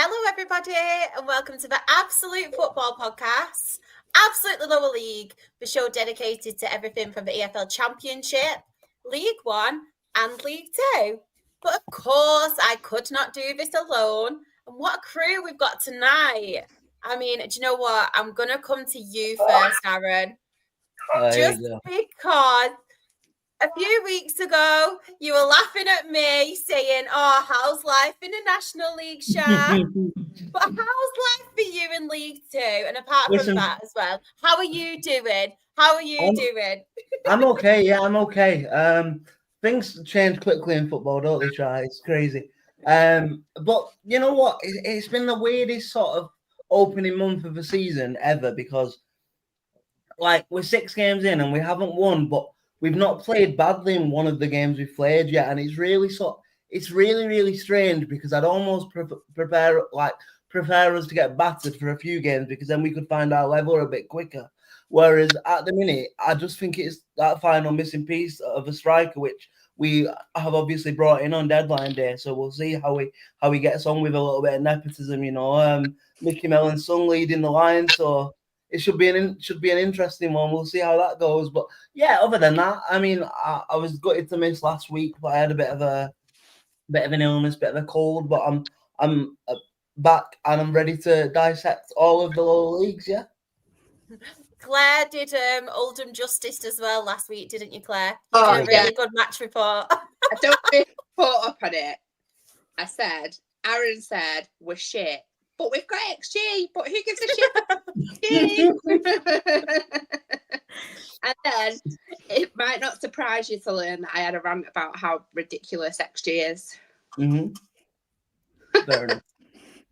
Hello, everybody, and welcome to the Absolute Football Podcast, Absolutely Lower League, the show dedicated to everything from the EFL Championship, League One, and League Two. But of course, I could not do this alone. And what a crew we've got tonight. I mean, do you know what? I'm going to come to you first, Aaron. Just because a few weeks ago, you were laughing at me saying, oh, how's life in the National League, Sha? But how's life for you in League Two? And apart from that as well, how are you doing? I'm okay. Yeah, I'm okay. Things change quickly in football, don't they, Try? It's crazy. But you know what? It's been the weirdest sort of opening month of the season ever because, like, we're 6 games in and we haven't won, but we've not played badly in one of the games we've played yet, and it's really really strange because I'd almost prefer us to get battered for a few games because then we could find our level a bit quicker. Whereas at the minute, I just think it's that final missing piece of a striker, which we have obviously brought in on deadline day. So we'll see how he gets on with a little bit of nepotism, you know. Mickey Mellon's son leading the line, so it should be an interesting one. We'll see how that goes. But yeah, other than that, I mean, I was gutted to miss last week, but I had a bit of an illness, bit of a cold. But I'm back and I'm ready to dissect all of the lower leagues. Yeah. Claire did Oldham justice as well last week, didn't you, Claire? Oh, did a really good match report. I don't report up on it. Aaron said we're shit. But we've got XG, but who gives a shit? And then it might not surprise you to learn that I had a rant about how ridiculous XG is. Mm-hmm. Fair enough.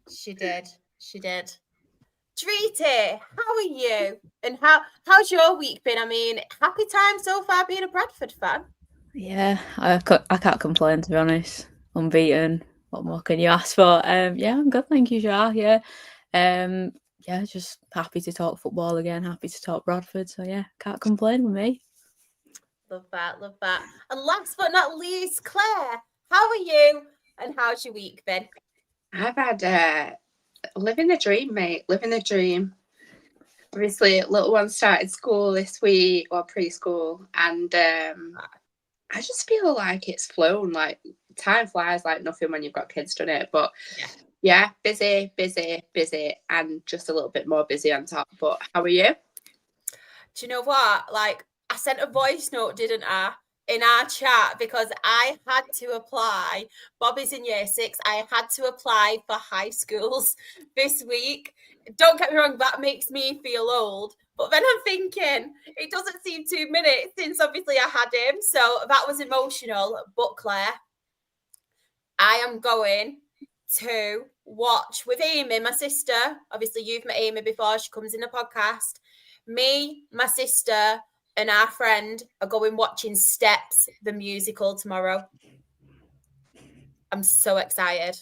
She did. Treaty, how are you? And how's your week been? I mean, happy time so far being a Bradford fan? Yeah, I can't complain, to be honest. Unbeaten. What more can you ask for? Yeah, I'm good, thank you, Shah. Yeah. Just happy to talk football again, happy to talk Bradford. So yeah, can't complain with me. Love that. And last but not least, Claire, how are you? And how's your week been? I've had living the dream, mate. Living the dream. Obviously, little one started school this week or preschool, and I just feel like it's flown. Like time flies like nothing when you've got kids, done it. But yeah, busy, and just a little bit more busy on top. But how are you? Do you know what? Like, I sent a voice note, didn't I, in our chat because I had to apply. Bobby's in year 6. I had to apply for high schools this week. Don't get me wrong, that makes me feel old. But then I'm thinking, it doesn't seem 2 minutes since obviously I had him. So that was emotional. But Claire, I am going to watch with Amy, my sister. Obviously, you've met Amy before. She comes in the podcast. Me, my sister, and our friend are going watching Steps, the musical, tomorrow. I'm so excited.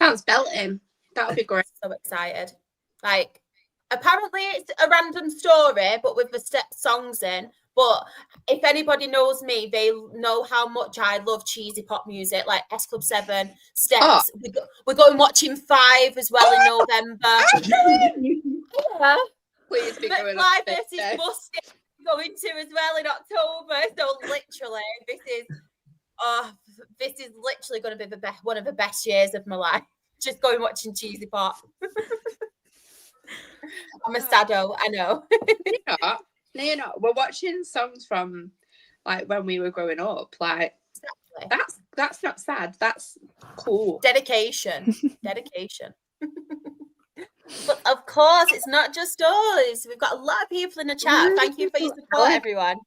Sounds belting. That'll be great. So excited. Like, apparently it's a random story, but with the Steps songs in. But if anybody knows me, they know how much I love cheesy pop music, like S Club 7, Steps. Oh. We're going watching 5 as well in November. Yeah. Please be going Fly versus Busted going to as well in October. So literally, this is literally going to be one of the best years of my life. Just going watching cheesy pop. I'm a saddo, I know. No, you're not. We're watching songs from like when we were growing up. Like exactly. That's not sad. That's cool. Dedication. But of course, it's not just us. We've got a lot of people in the chat. Thank you for your support, everyone.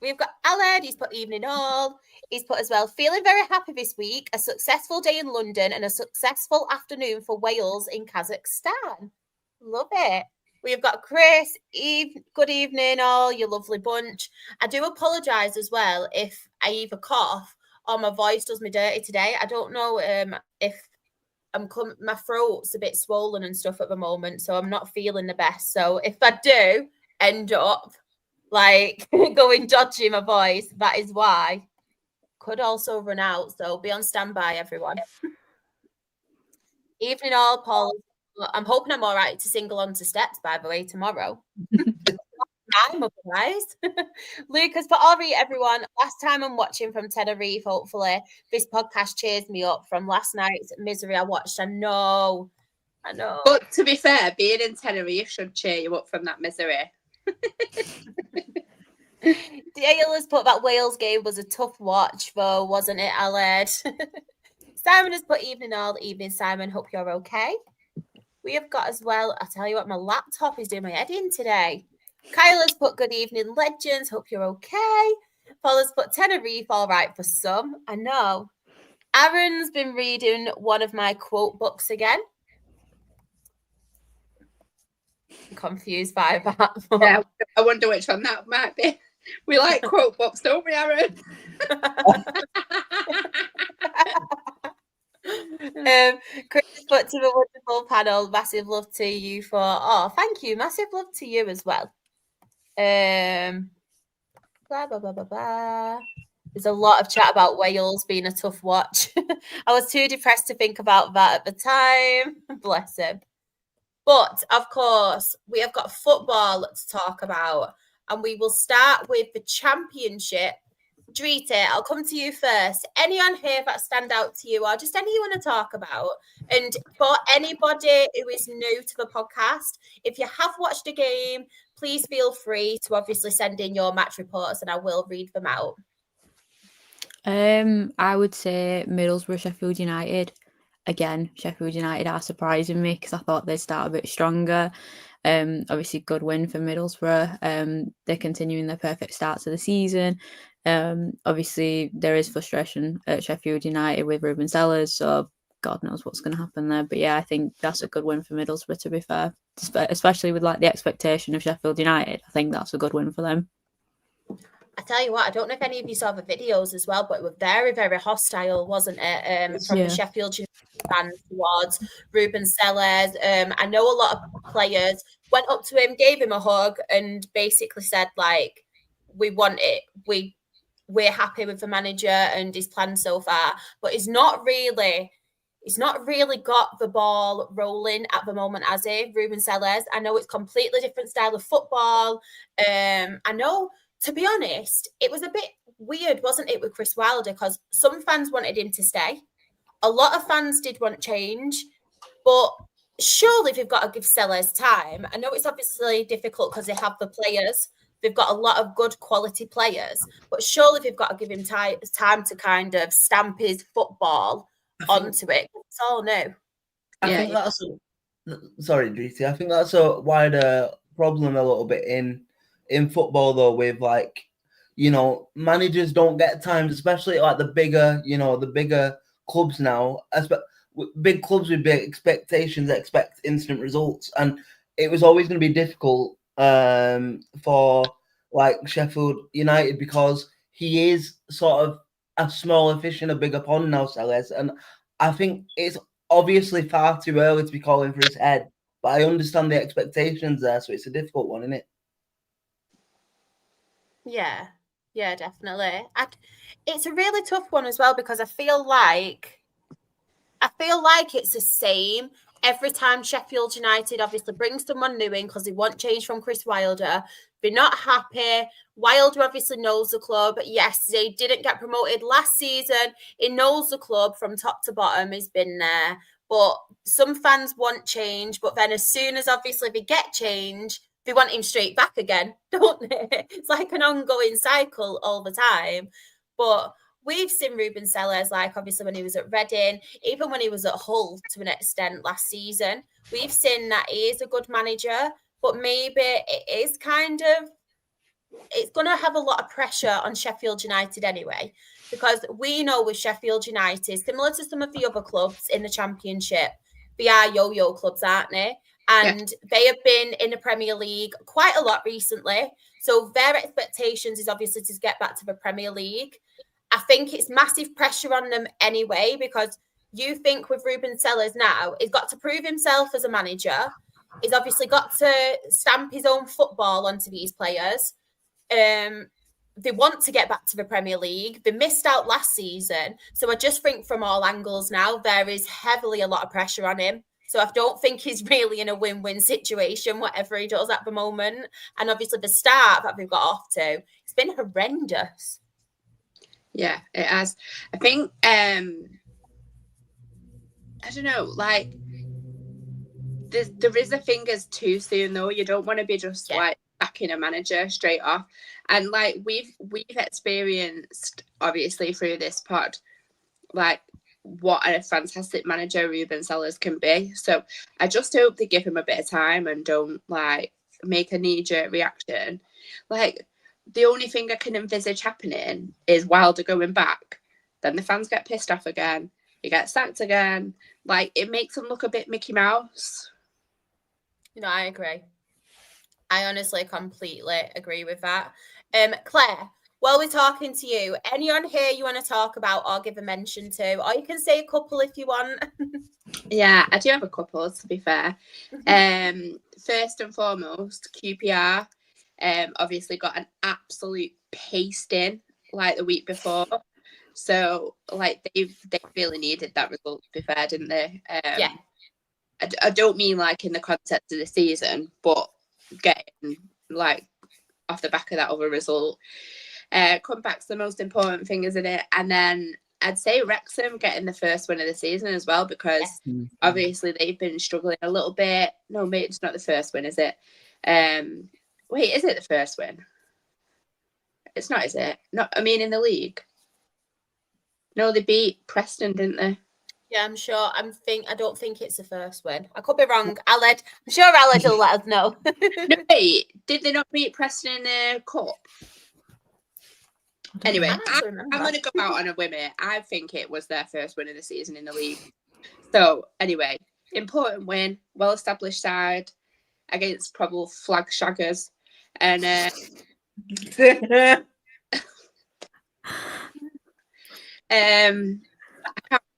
We've got Aled. He's put evening all. He's put as well, feeling very happy this week. A successful day in London and a successful afternoon for Wales in Kazakhstan. Love it. We've got Chris. Good evening, all, you lovely bunch. I do apologise as well if I either cough or my voice does me dirty today. I don't know if my throat's a bit swollen and stuff at the moment, so I'm not feeling the best. So if I do end up like going dodgy my voice, that is why. Could also run out, so be on standby, everyone. Evening all, Paul. I'm hoping I'm all right to single onto steps, by the way, tomorrow. I'm otherwise. Lucas, but all right, everyone. Last time I'm watching from Tenerife, hopefully. This podcast cheers me up from last night's misery I watched. I know. But to be fair, being in Tenerife should cheer you up from that misery. Dale has put that Wales game was a tough watch, though, wasn't it, Aled? Simon has put evening all. Evening, Simon. Hope you're okay. We have got as well, I tell you what, my laptop is doing my head in today. Kyle has put good evening, legends. Hope you're okay. Paul has put Tenerife, all right for some. I know. Aaron's been reading one of my quote books again. I'm confused by that. Yeah, I wonder which one that might be. We like quote books, don't we, Aaron? Chris put to the wonderful panel, massive love to you for thank you, massive love to you as well. Blah blah blah blah blah. There's a lot of chat about Wales being a tough watch. I was too depressed to think about that at the time. Bless him. But of course, we have got football to talk about, and we will start with the Championship. Drita, I'll come to you first. Any on here that stand out to you, or just any you want to talk about? And for anybody who is new to the podcast, if you have watched a game, please feel free to obviously send in your match reports, and I will read them out. I would say Middlesbrough, Sheffield United. Again, Sheffield United are surprising me because I thought they'd start a bit stronger. Obviously, good win for Middlesbrough. They're continuing their perfect start to the season. Obviously, there is frustration at Sheffield United with Ruben Sellers, so God knows what's going to happen there. But yeah, I think that's a good win for Middlesbrough, to be fair, especially with like the expectation of Sheffield United. I think that's a good win for them. I tell you what, I don't know if any of you saw the videos as well, but it was very, very hostile, wasn't it? From the Sheffield United fans towards Ruben Sellers. I know a lot of players went up to him, gave him a hug, and basically said, like, we want it. We're happy with the manager and his plan so far. But he's not really got the ball rolling at the moment, has he, Ruben Sellers? I know it's completely different style of football. I know, to be honest, it was a bit weird, wasn't it, with Chris Wilder? Because some fans wanted him to stay. A lot of fans did want change. But surely they've got to give Sellers time. I know it's obviously difficult because they have the players. They've got a lot of good quality players. But surely they've got to give him time to kind of stamp his football onto it. It's all new. I think that's sorry, GT. I think that's a wider problem a little bit in football, though, with like, you know, managers don't get times, especially like the bigger clubs now. Big clubs with big expectations expect instant results, and it was always going to be difficult for like Sheffield United because he is sort of a smaller fish in a bigger pond now, Sellers, and I think it's obviously far too early to be calling for his head, but I understand the expectations there, so it's a difficult one, isn't it? Yeah, definitely. It's a really tough one as well because I feel like it's the same every time Sheffield United obviously brings someone new in because they want change from Chris Wilder. They're not happy. Wilder obviously knows the club. Yes, they didn't get promoted last season. He knows the club from top to bottom. He's been there. But some fans want change. But then as soon as obviously they get change, they want him straight back again, don't they? It's like an ongoing cycle all the time. But we've seen Ruben Sellers, like obviously when he was at Reading, even when he was at Hull to an extent last season, we've seen that he is a good manager, but maybe it's going to have a lot of pressure on Sheffield United anyway, because we know with Sheffield United, similar to some of the other clubs in the Championship, they are yo-yo clubs, aren't they? And they have been in the Premier League quite a lot recently. So their expectations is obviously to get back to the Premier League. I think it's massive pressure on them anyway, because you think with Ruben Sellers now, he's got to prove himself as a manager. He's obviously got to stamp his own football onto these players. they want to get back to the Premier League. They missed out last season. So I just think from all angles now, there is heavily a lot of pressure on him. So I don't think he's really in a win-win situation, whatever he does at the moment. And obviously the start that they've got off to, it's been horrendous. Yeah, it has. I think, I don't know, like, there is a fingers too soon, though. You don't want to be just, like, backing a manager straight off. And, like, we've experienced, obviously, through this pod, like, what a fantastic manager Ruben Sellers can be. So I just hope they give him a bit of time and don't, like, make a knee-jerk reaction. Like, the only thing I can envisage happening is Wilder going back. Then the fans get pissed off again. He gets sacked again. Like, it makes him look a bit Mickey Mouse. No, I agree. I honestly completely agree with that. Claire, while we're talking to you, any on here you want to talk about or give a mention to? Or you can say a couple if you want. Yeah, I do have a couple, to be fair. First and foremost, QPR obviously got an absolute pasting like the week before. So, like, they really needed that result, to be fair, didn't they? Yeah. I don't mean, like, in the context of the season, but getting, like, off the back of that other result. Comeback's the most important thing, isn't it? And then I'd say Wrexham getting the first win of the season as well, because obviously they've been struggling a little bit. No, mate, it's not the first win, is it? Wait, is it the first win? It's not, is it? No, I mean, in the league. No, they beat Preston, didn't they? Yeah, I'm sure. I don't think it's the first win. I could be wrong. I'm sure Aled will let us know. No, wait, did they not beat Preston in the cup? Anyway, I'm going to go out on a whim here. I think it was their first win of the season in the league. So, anyway, important win, well-established side against probable flag shaggers. And I can't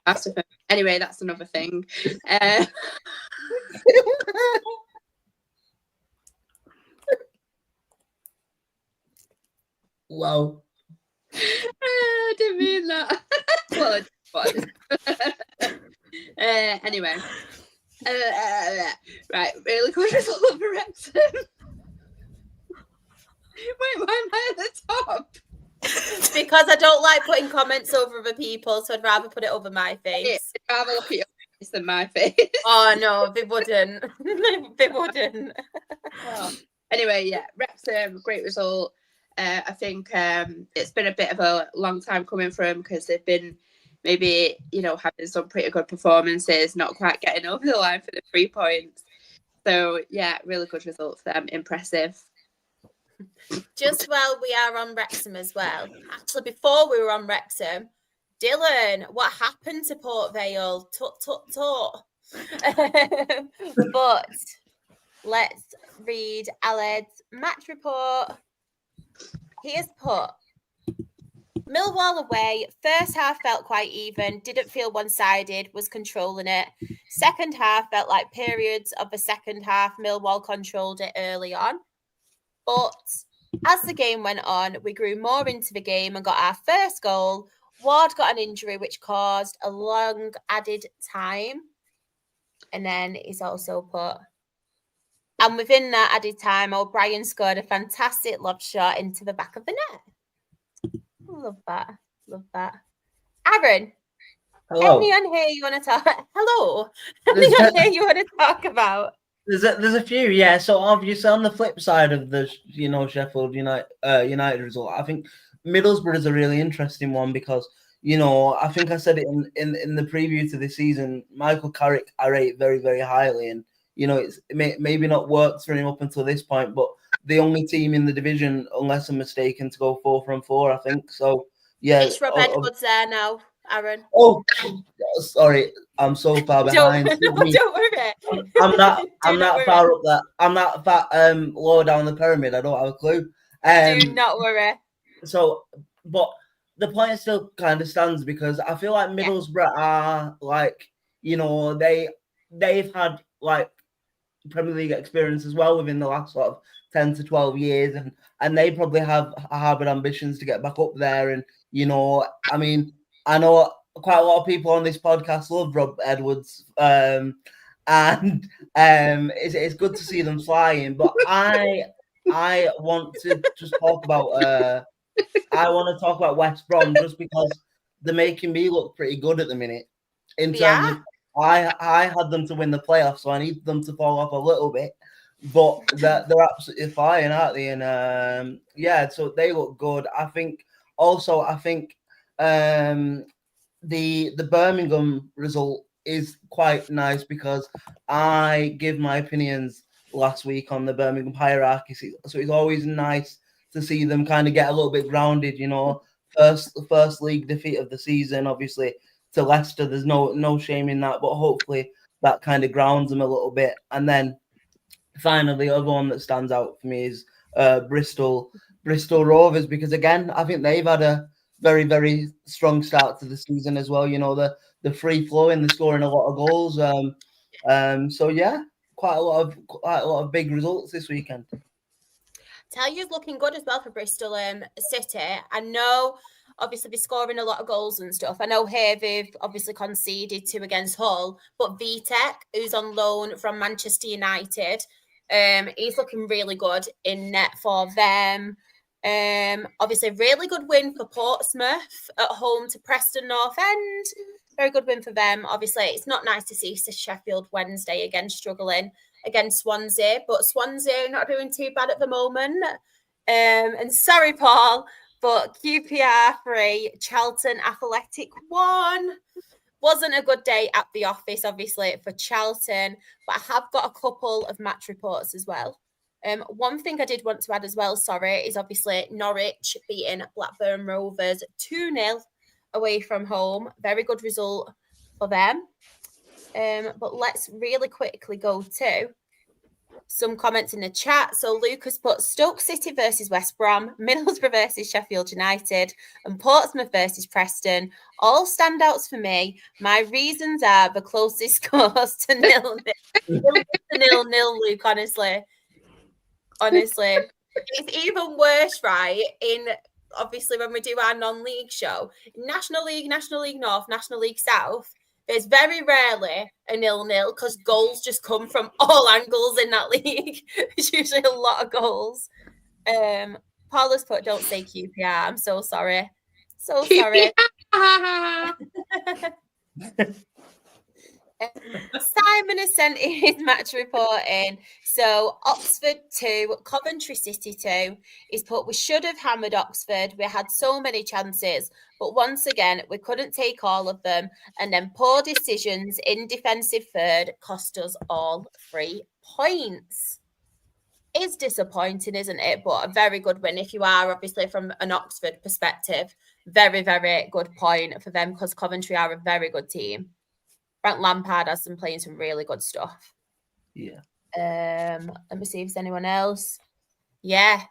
ask them. Anyway, that's another thing. Wow. I didn't mean that. Well, it was. Anyway. Right, really good result for Wrexham. Wait, why am I at the top? Because I don't like putting comments over other people, so I'd rather put it over my face. I'd rather look at your face than my face. Oh, no, they wouldn't. They wouldn't. Oh. Anyway, yeah, Wrexham, great result. I think it's been a bit of a long time coming for them, because they've been maybe, having some pretty good performances, not quite getting over the line for the 3 points. So, yeah, really good result for them. Impressive. Just while we are on Wrexham as well, actually, before we were on Wrexham, Dylan, what happened to Port Vale? Tut. But let's read Aled's match report. He has put Millwall away. First half felt quite even, didn't feel one-sided, was controlling it. Second half felt like periods of the second half. Millwall controlled it early on. But as the game went on, we grew more into the game and got our first goal. Ward got an injury which caused a long added time. And then he's also put, and within that added time, O'Brien scored a fantastic lob shot into the back of the net. Love that. Aaron, hello. Any on here you want to talk? Hello. Any on here you want to talk about? There's a few, yeah. So obviously on the flip side of the Sheffield United result, I think Middlesbrough is a really interesting one, because I think I said it in the preview to this season. Michael Carrick I rate very, very highly, and it's maybe not worked for him up until this point, but the only team in the division, unless I'm mistaken, to go 4 from 4, I think. So yeah, It's Rob Edwards there now, Aaron. Oh, sorry, I'm so far behind. Don't worry. I'm not far up that. I'm not that lower down the pyramid. I don't have a clue. Do not worry. So, but the point still kind of stands, because I feel like Middlesbrough are like, they've had like Premier League experience as well within the last sort of 10 to 12 years, and they probably have harbored ambitions to get back up there. And, you know, I mean, I know quite a lot of people on this podcast love Rob Edwards, and it's good to see them flying. But I want to just talk about West Brom, just because they're making me look pretty good at the minute. In terms of, I had them to win the playoffs, so I need them to fall off a little bit. But they're absolutely flying, aren't they? And so they look good. I think the Birmingham result is quite nice, because I give my opinions last week on the Birmingham hierarchy. So it's always nice to see them kind of get a little bit grounded, you know. First league defeat of the season, obviously, to Leicester. There's no shame in that, but hopefully that kind of grounds them a little bit. And then finally, the other one that stands out for me is Bristol Rovers, because again, I think they've had a very, very strong start to the season as well. You know, the free flowing, they're scoring a lot of goals. So yeah, quite a lot of big results this weekend. Talyu's looking good as well for Bristol City. I know, obviously, they're scoring a lot of goals and stuff. I know here they've obviously conceded 2 against Hull, but Vitek, who's on loan from Manchester United, he's looking really good in net for them. Obviously, really good win for Portsmouth at home to Preston North End. Very good win for them. Obviously, it's not nice to see Sheffield Wednesday again struggling against Swansea, but Swansea not doing too bad at the moment. And sorry, Paul, but QPR 3, Charlton Athletic 1. Wasn't a good day at the office, obviously, for Charlton, but I have got a couple of match reports as well. One thing I did want to add as well, is obviously Norwich beating Blackburn Rovers 2-0 away from home. Very good result for them. But let's really quickly go to some comments in the chat. So Lucas put Stoke City versus West Brom, Middlesbrough versus Sheffield United, and Portsmouth versus Preston. All standouts for me. My reasons are the closest scores to 0-0. 0-0, Luke, honestly. It's even worse, right? Obviously, when we do our non-league show, National League North, National League South, there's very rarely a 0-0 because goals just come from all angles in that league. There's usually a lot of goals. Paula's put, don't say QPR. I'm so sorry. So sorry. Simon has sent his match report in. So Oxford 2, Coventry City 2. He's put, we should have hammered Oxford. We had so many chances, but once again, we couldn't take all of them. And then poor decisions in defensive third cost us all 3 points. It's disappointing, isn't it? But a very good win. If you are obviously from an Oxford perspective, very, very good point for them, because Coventry are a very good team. Frank Lampard has been playing some really good stuff. Yeah. Let me see if there's anyone else. Yeah.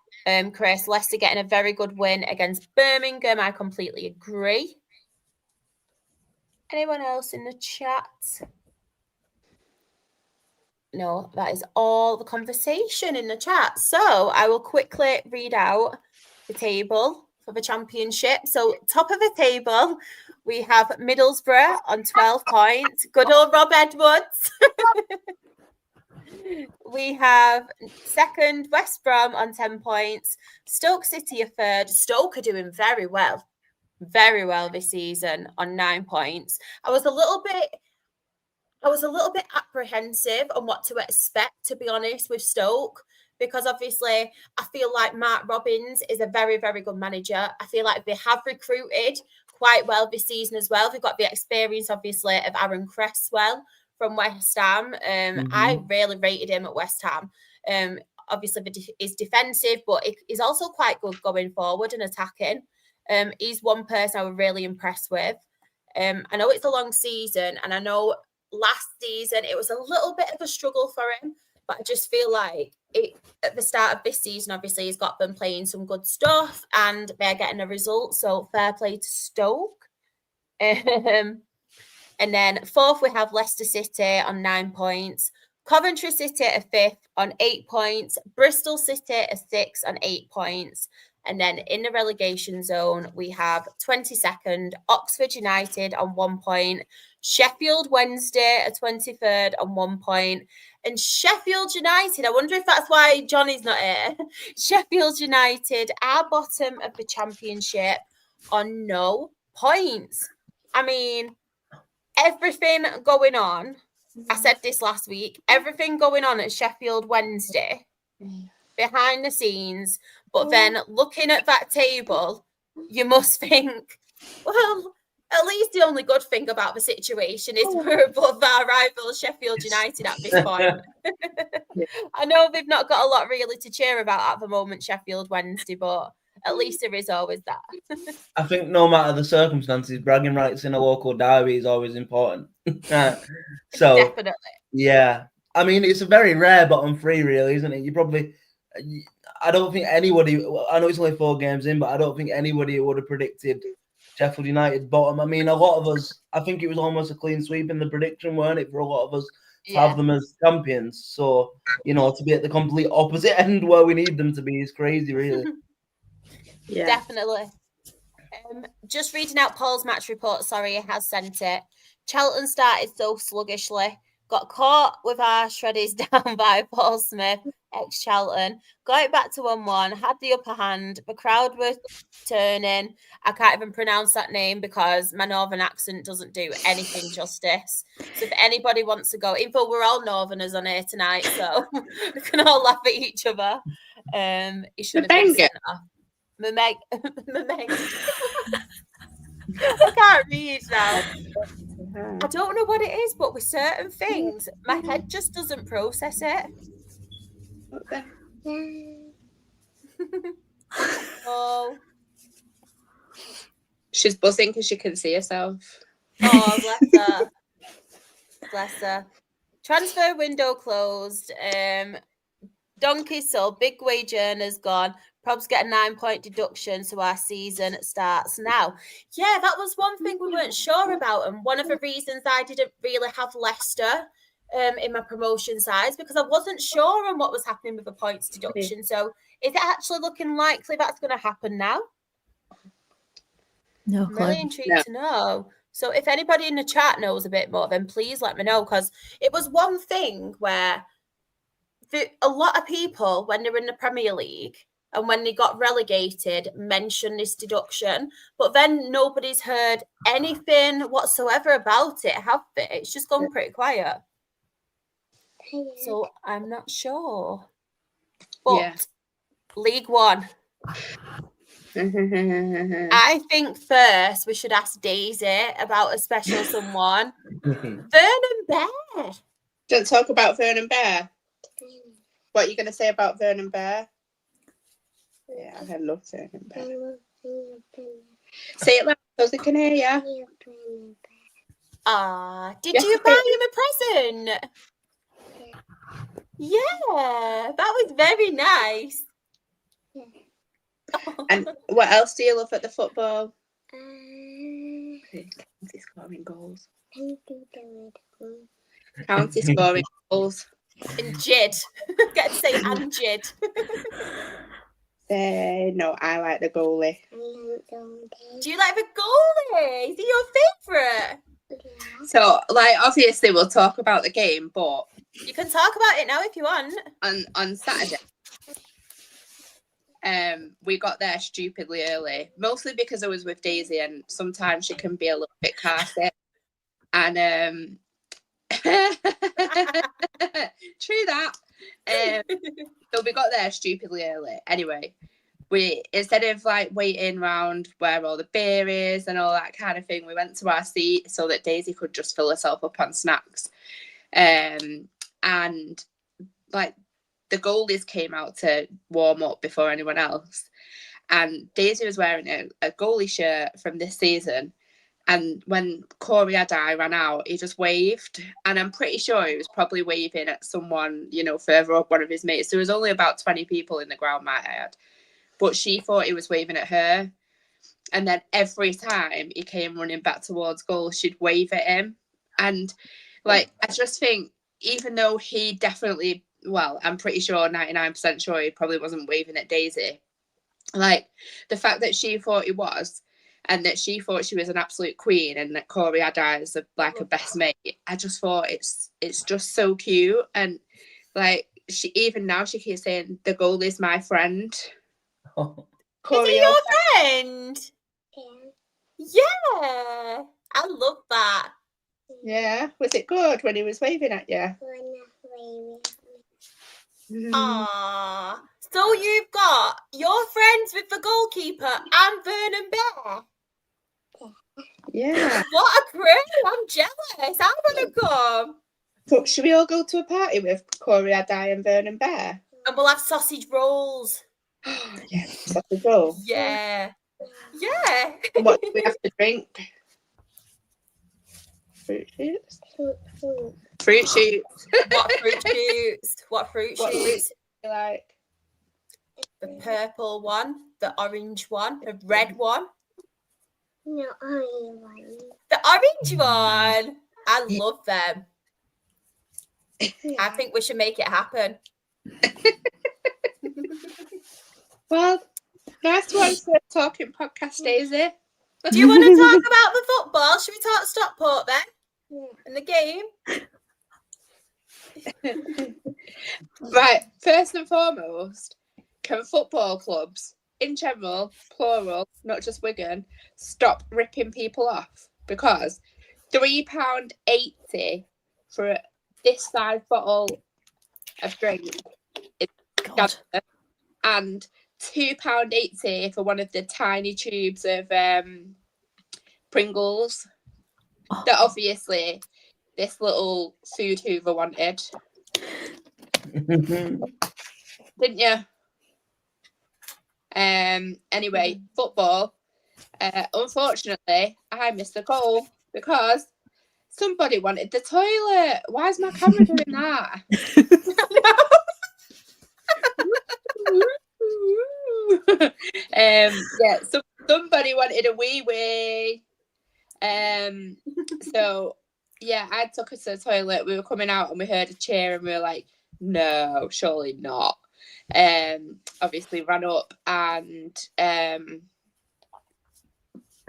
Chris, Leicester getting a very good win against Birmingham. I completely agree. Anyone else in the chat? No, that is all the conversation in the chat. So I will quickly read out the table for the championship. So top of the table, we have Middlesbrough on 12 points. Good old Rob Edwards. We have second, West Brom on 10 points. Stoke City are third. Stoke are doing very well this season on 9 points. I was a little bit apprehensive on what to expect, to be honest, with Stoke, because obviously I feel like Mark Robins is a very, very good manager. I feel like they have recruited quite well this season as well. They've got the experience, obviously, of Aaron Cresswell from West Ham. I really rated him at West Ham. Obviously, he's defensive, but he's also quite good going forward and attacking. He's one person I was really impressed with. I know it's a long season, and I know last season it was a little bit of a struggle for him, but I just feel like at the start of this season, obviously, he's got them playing some good stuff and they're getting a result. So fair play to Stoke. And then fourth, we have Leicester City on 9 points. Coventry City are 5th on 8 points. Bristol City are 6th on 8 points. And then in the relegation zone, we have 22nd, Oxford United on 1 point. Sheffield Wednesday are 23rd on 1 point. And Sheffield United, I wonder if that's why Johnny's not here. Sheffield United are bottom of the Championship on no points. I mean, everything going on. I said this last week. Everything going on at Sheffield Wednesday, behind the scenes. But then looking at that table, you must think, well, at least the only good thing about the situation is we're above our rival Sheffield United at this point. I know they've not got a lot really to cheer about at the moment, Sheffield Wednesday, but at least there is always that. I think no matter the circumstances, bragging rights in a local derby is always important. So Definitely. Yeah. I mean, it's a very rare bottom three, really, isn't it? I don't think anybody, I know it's only 4 games in, but I don't think anybody would have predicted Sheffield United bottom. I mean, a lot of us, I think it was almost a clean sweep in the prediction, weren't it, for a lot of us to have them as champions. So, to be at the complete opposite end where we need them to be is crazy, really. Yeah. Definitely. Just reading out Paul's match report, sorry, he has sent it. Charlton started so sluggishly, got caught with our shreddies down by Portsmouth, ex-Charlton, got it back to 1-1, had the upper hand, the crowd were turning. I can't even pronounce that name because my northern accent doesn't do anything justice. So if anybody wants to go, info, we're all northerners on here tonight, so we can all laugh at each other. He should have been sent off. Meg. I can't read now. I don't know what it is, but with certain things, my head just doesn't process it. Oh. She's buzzing because she can see herself. Oh, bless her. Bless her. Transfer window closed. Donkey's sold. Big wage earners gone. Probs get a 9-point deduction, so our season starts now. Yeah, that was one thing we weren't sure about, and one of the reasons I didn't really have Leicester in my promotion sides, because I wasn't sure on what was happening with the points deduction. So is it actually looking likely that's going to happen now? No, I'm really intrigued to know. So if anybody in the chat knows a bit more, then please let me know, because it was one thing where a lot of people, when they're in the Premier League and when they got relegated, mention this deduction, but then nobody's heard anything whatsoever about it, have they? It's just gone pretty quiet. So I'm not sure. But League One. I think first we should ask Daisy about a special someone. Vernon Bear. Don't talk about Vernon Bear. What are you going to say about Vernon Bear? Yeah, I love Vernon Bear. Say it loud so they can hear you. Did you buy him a present? Yeah, that was very nice. And what else do you love at the football? County scoring goals. County scoring goals. And Jid. Get to say and Jid. No, I like the goalie. Do you like the goalie? Is he your favourite? So, obviously we'll talk about the game, but you can talk about it now if you want. On Saturday, we got there stupidly early, mostly because I was with Daisy, and sometimes she can be a little bit carsy. And true that. So we got there stupidly early. Anyway, we, instead of waiting around where all the beer is and all that kind of thing, we went to our seat so that Daisy could just fill herself up on snacks. And the goalies came out to warm up before anyone else, and Daisy was wearing a goalie shirt from this season. And when Corey Adai ran out, he just waved. And I'm pretty sure he was probably waving at someone, further up, one of his mates. There was only about 20 people in the ground, might add. But she thought he was waving at her. And then every time he came running back towards goal, she'd wave at him. And, I just think, even though he definitely, well, I'm pretty sure, 99% sure he probably wasn't waving at Daisy. Like, the fact that she thought he was, and that she thought she was an absolute queen, and that Corey had her as a best mate, I just thought it's just so cute. And like, she keeps saying the goal is my friend. Oh. Corey, is he your friend? Yeah, I love that. Yeah, was it good when he was waving at you? Ah, so you've got your friends with the goalkeeper and Vernon Bear. Yeah. What a crew! I'm jealous. I want to come. But should we all go to a party with Corey Adai and Vernon Bear? And we'll have sausage rolls. Yeah, sausage roll. Yeah. Yeah. And what do we have to drink? Fruit shoots? Fruit shoots. What fruit shoots? What fruit shoots? Like the purple one, the orange one, the red one. No, orange one. The orange one. I love them. I think we should make it happen. Well, nice one for talking podcast, Daisy. Do you want to talk about the football? Should we talk Stockport then? In the game? Right, first and foremost, can football clubs, in general, plural, not just Wigan, stop ripping people off? Because £3.80 for this size bottle of drink is scandalous, and £2.80 for one of the tiny tubes of Pringles that obviously this little food hoover wanted. Didn't you? Anyway, football. Unfortunately, I missed the goal because somebody wanted the toilet. Why is my camera doing that? Yeah, so somebody wanted a wee. So yeah, I took her to the toilet. We were coming out and we heard a cheer and we were like, no, surely not. Obviously ran up and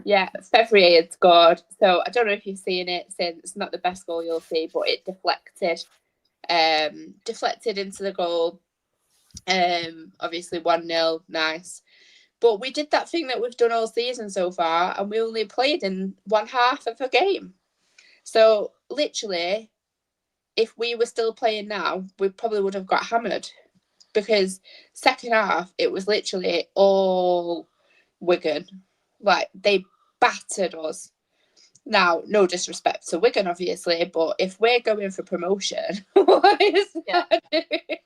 yeah, Fevrier had scored. So I don't know if you've seen it since. Not the best goal you'll see, but it deflected into the goal. Obviously 1-0, nice. But we did that thing that we've done all season so far, and we only played in one half of a game. So literally, if we were still playing now, we probably would have got hammered, because second half it was literally all Wigan. Like, they battered us. Now, no disrespect to Wigan, obviously, but if we're going for promotion, what is that doing?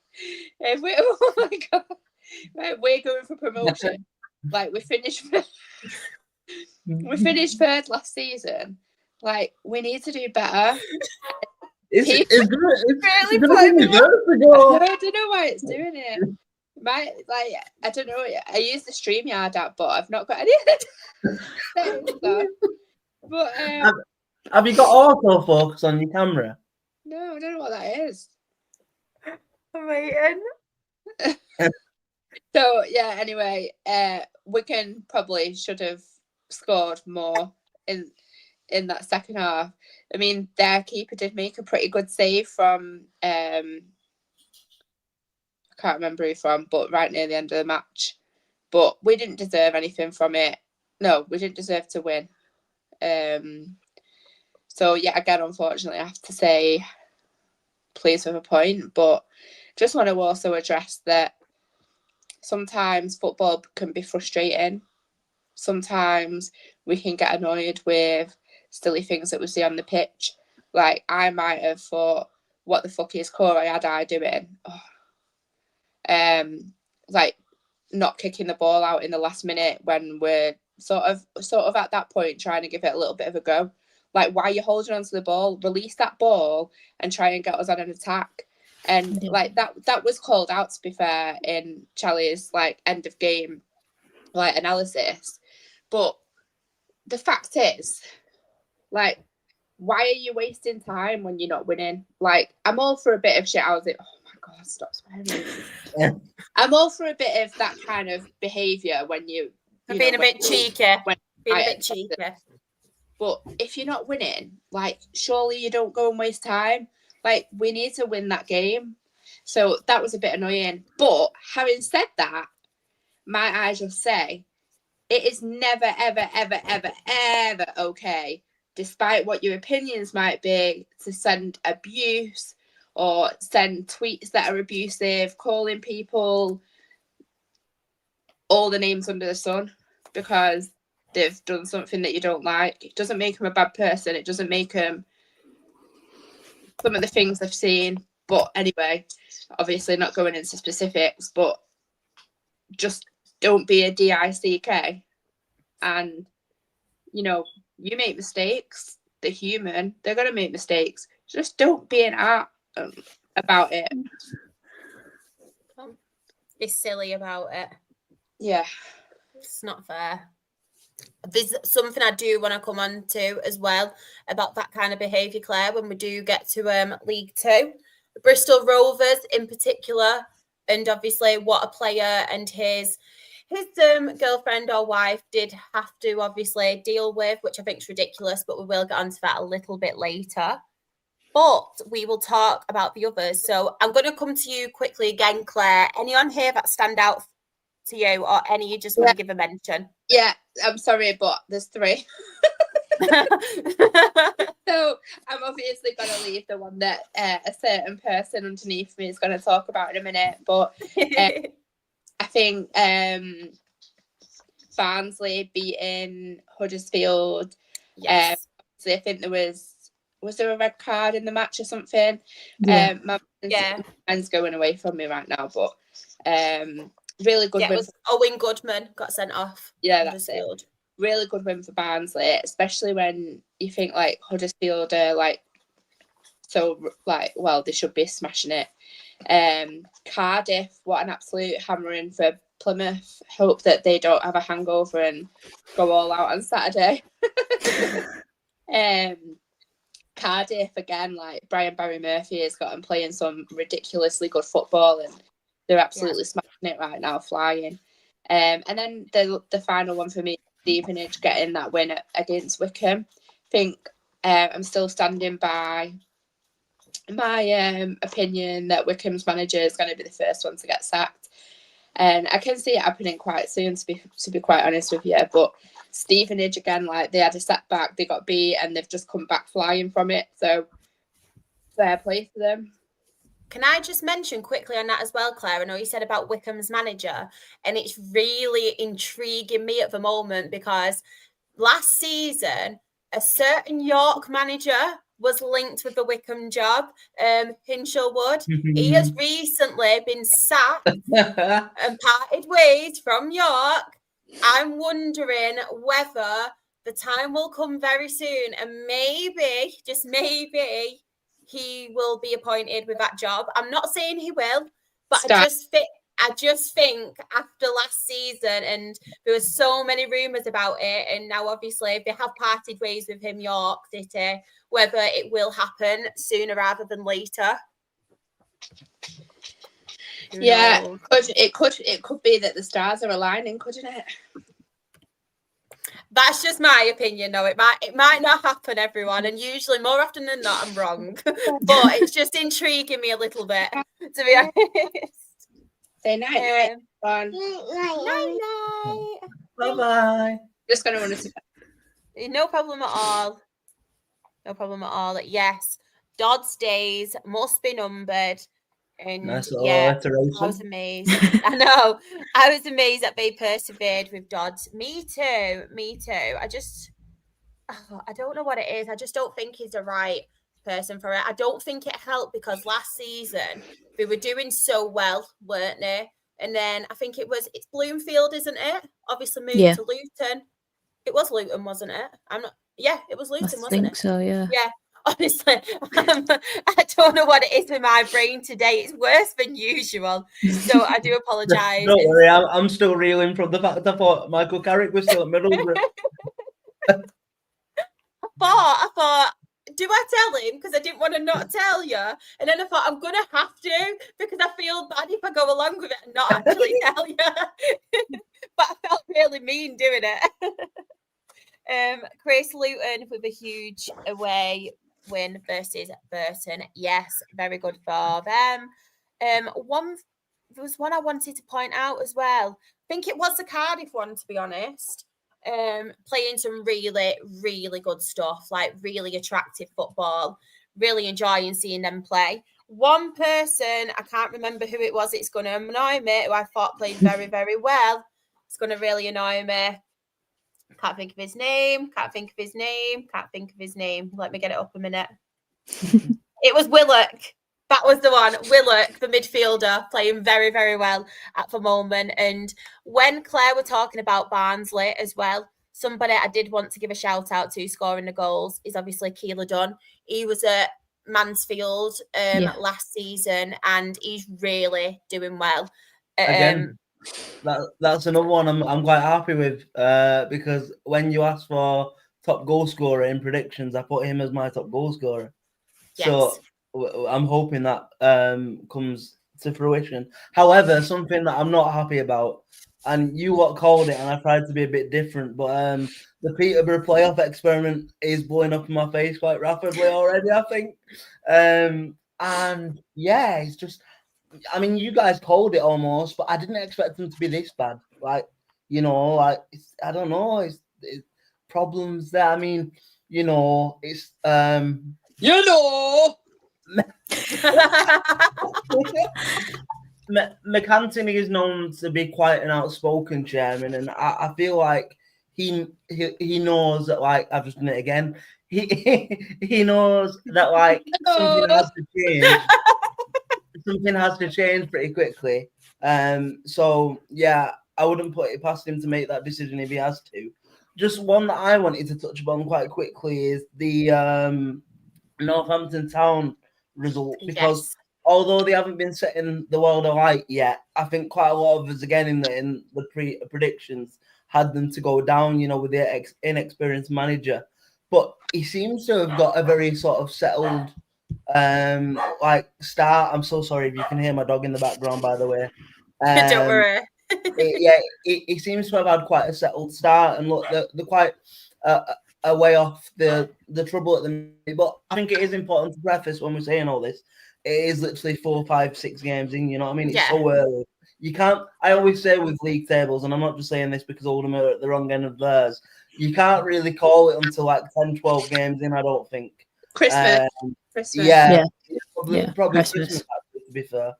Oh my God. Right, we're going for promotion. Like, we finished third last season. Like, we need to do better. It's really funny. I don't know why it's doing it. I don't know. I use the StreamYard app, but I've not got any. But have you got autofocus on your camera? No, I don't know what that is. I'm waiting. So yeah, anyway, Wigan probably should have scored more in that second half. I mean, their keeper did make a pretty good save from I can't remember who from, but right near the end of the match. But we didn't deserve anything from it. No, we didn't deserve to win. So yeah, again, unfortunately, I have to say, pleased with a point. But just want to also address that sometimes football can be frustrating. Sometimes we can get annoyed with silly things that we see on the pitch. Like, I might have thought, what the fuck is Corey Adai doing? Like, not kicking the ball out in the last minute when we're sort of at that point trying to give it a little bit of a go. Like, why are you holding onto the ball? Release that ball and try and get us on an attack. And like that was called out, to be fair, in Charlie's like end of game like analysis. But the fact is, like, why are you wasting time when you're not winning? Like, I'm all for a bit of shit. I was like, oh my God, stop swearing. I'm all for a bit of that kind of behaviour when you being a bit cheeky. Being a bit cheeky. But if you're not winning, like, surely you don't go and waste time. Like, we need to win that game. So that was a bit annoying. But having said that, my eyes just say, it is never, ever, ever, ever, ever okay, despite what your opinions might be, to send abuse or send tweets that are abusive, calling people all the names under the sun because they've done something that you don't like. It doesn't make them a bad person. It doesn't make them some of the things I've seen. But anyway, obviously not going into specifics, but just don't be a DICK. And, you know, you make mistakes. They're human. They're going to make mistakes. Just don't be an art about it. Be silly about it. Yeah. It's not fair. There's something I do want to come on to as well about that kind of behaviour, Claire, when we do get to League Two. Bristol Rovers in particular, and obviously what a player and his girlfriend or wife did have to obviously deal with, which I think is ridiculous, but we will get onto that a little bit later. But we will talk about the others. So I'm going to come to you quickly again, Claire. Any on here that stand out to you, or any you just want to give a mention? Yeah, I'm sorry, but there's 3. So I'm obviously going to leave the one that a certain person underneath me is going to talk about in a minute. But I think Barnsley beating Huddersfield. Yes. I think there was there a red card in the match or something? Yeah. My mind's going away from me right now, but really good win. It was Owen Goodman got sent off. Yeah, that's it. Really good win for Barnsley, especially when you think like Huddersfield are like so like, well, they should be smashing it. Cardiff, what an absolute hammering for Plymouth. Hope that they don't have a hangover and go all out on Saturday. Cardiff again, like Brian Barry Murphy has got them playing some ridiculously good football, and they're absolutely smashing it right now, flying. And then the final one for me, Stevenage getting that win against Wickham. I think I'm still standing by my opinion that Wickham's manager is going to be the first one to get sacked, and I can see it happening quite soon, to be quite honest with you. But Stevenage again, like, they had a setback, they got beat, and they've just come back flying from it. So fair play to them. Can I just mention quickly on that as well, Claire? I know you said about Wickham's manager, and it's really intriguing me at the moment because last season, a certain York manager was linked with the Wickham job, Hinshelwood. He has recently been sacked and parted ways from York. I'm wondering whether the time will come very soon and maybe, just maybe, he will be appointed with that job. I'm not saying he will, but I just think after last season, and there were so many rumours about it, and now obviously they have parted ways with him, York City, whether it will happen sooner rather than later. Yeah, it could be that the stars are aligning, couldn't it? That's just my opinion, though. It might not happen, everyone, and usually more often than not, I'm wrong. But it's just intriguing me a little bit, to be honest. Say night. Night. Bye-bye. Just going to want to. No problem at all. No problem at all. Yes, Dodd's days must be numbered. And nice I was amazed. I know. I was amazed that they persevered with Dodds. Me too. I don't know what it is. I just don't think he's the right person for it. I don't think it helped because last season they were doing so well, weren't they? And then I think it's Bloomfield, isn't it? Obviously moved to Luton. It was Luton, wasn't it? It was Luton, wasn't it? I think so, yeah. Yeah. Honestly, I don't know what it is with my brain today. It's worse than usual. So I do apologise. Don't worry, I'm still reeling from the fact that I thought Michael Carrick was still at Middlesbrough. I thought, do I tell him? Because I didn't want to not tell you. And then I thought, I'm going to have to because I feel bad if I go along with it and not actually tell you. But I felt really mean doing it. Chris Luton with a huge away win versus Burton. Yes, very good for them. There was one I wanted to point out as well. I think it was the Cardiff one, to be honest. Playing some really, really good stuff, like really attractive football. Really enjoying seeing them play. One person, I can't remember who it was, it's going to annoy me, who I thought played very, very well. It's going to really annoy me. Can't think of his name. Let me get it up a minute. It was Willock. That was the one. Willock, the midfielder, playing very, very well at the moment. And when Claire were talking about Barnsley as well, somebody I did want to give a shout out to scoring the goals is obviously Keeler Dunn. He was at Mansfield last season and he's really doing well. Again, that's another one I'm quite happy with because when you asked for top goal scorer in predictions, I put him as my top goal scorer. Yes. So I'm hoping that comes to fruition. However, something that I'm not happy about, and you what called it, and I tried to be a bit different, but the Peterborough playoff experiment is blowing up in my face quite rapidly already, I think. And yeah, it's just, I mean, you guys called it almost, but I didn't expect them to be this bad. Like, you know, like I don't know, it's problems there. I mean, you know, it's McAntony is known to be quite an outspoken chairman, and I feel like he knows that, like, I've just done it again. He knows that, like, something has to change. Something has to change pretty quickly. So yeah, I wouldn't put it past him to make that decision if he has to. Just one that I wanted to touch upon quite quickly is the Northampton Town result, because although they haven't been setting the world alight yet, I think quite a lot of us, again, in the predictions, had them to go down, you know, with the inexperienced manager. But he seems to have got a very sort of settled like start. I'm so sorry if you can hear my dog in the background, by the way. Don't worry. He seems to have had quite a settled start, and look, they're quite a way off the trouble at the minute. But I think it is important to preface when we're saying all this, it is literally 4, 5, 6 games in, you know what I mean? It's so early. You can't, I always say with league tables, and I'm not just saying this because Oldham are at the wrong end of theirs, you can't really call it until like 10, 12 games in, I don't think. Christmas. Yeah. Probably Christmas, to be fair.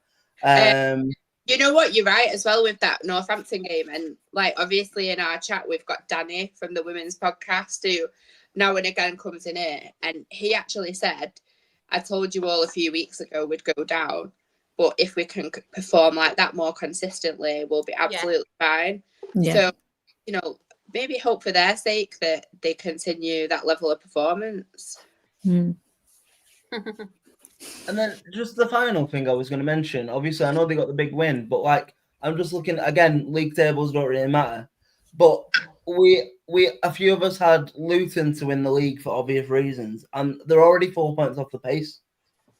You know what? You're right as well with that Northampton game. And like, obviously in our chat, we've got Danny from the women's podcast who now and again comes in here. And he actually said, I told you all a few weeks ago we'd go down. But if we can perform like that more consistently, we'll be absolutely fine. Yeah. So, you know, maybe hope for their sake that they continue that level of performance. And then just the final thing I was going to mention, obviously I know they got the big win, but like I'm just looking again, league tables don't really matter. But we a few of us had Luton to win the league for obvious reasons, and they're already 4 points off the pace.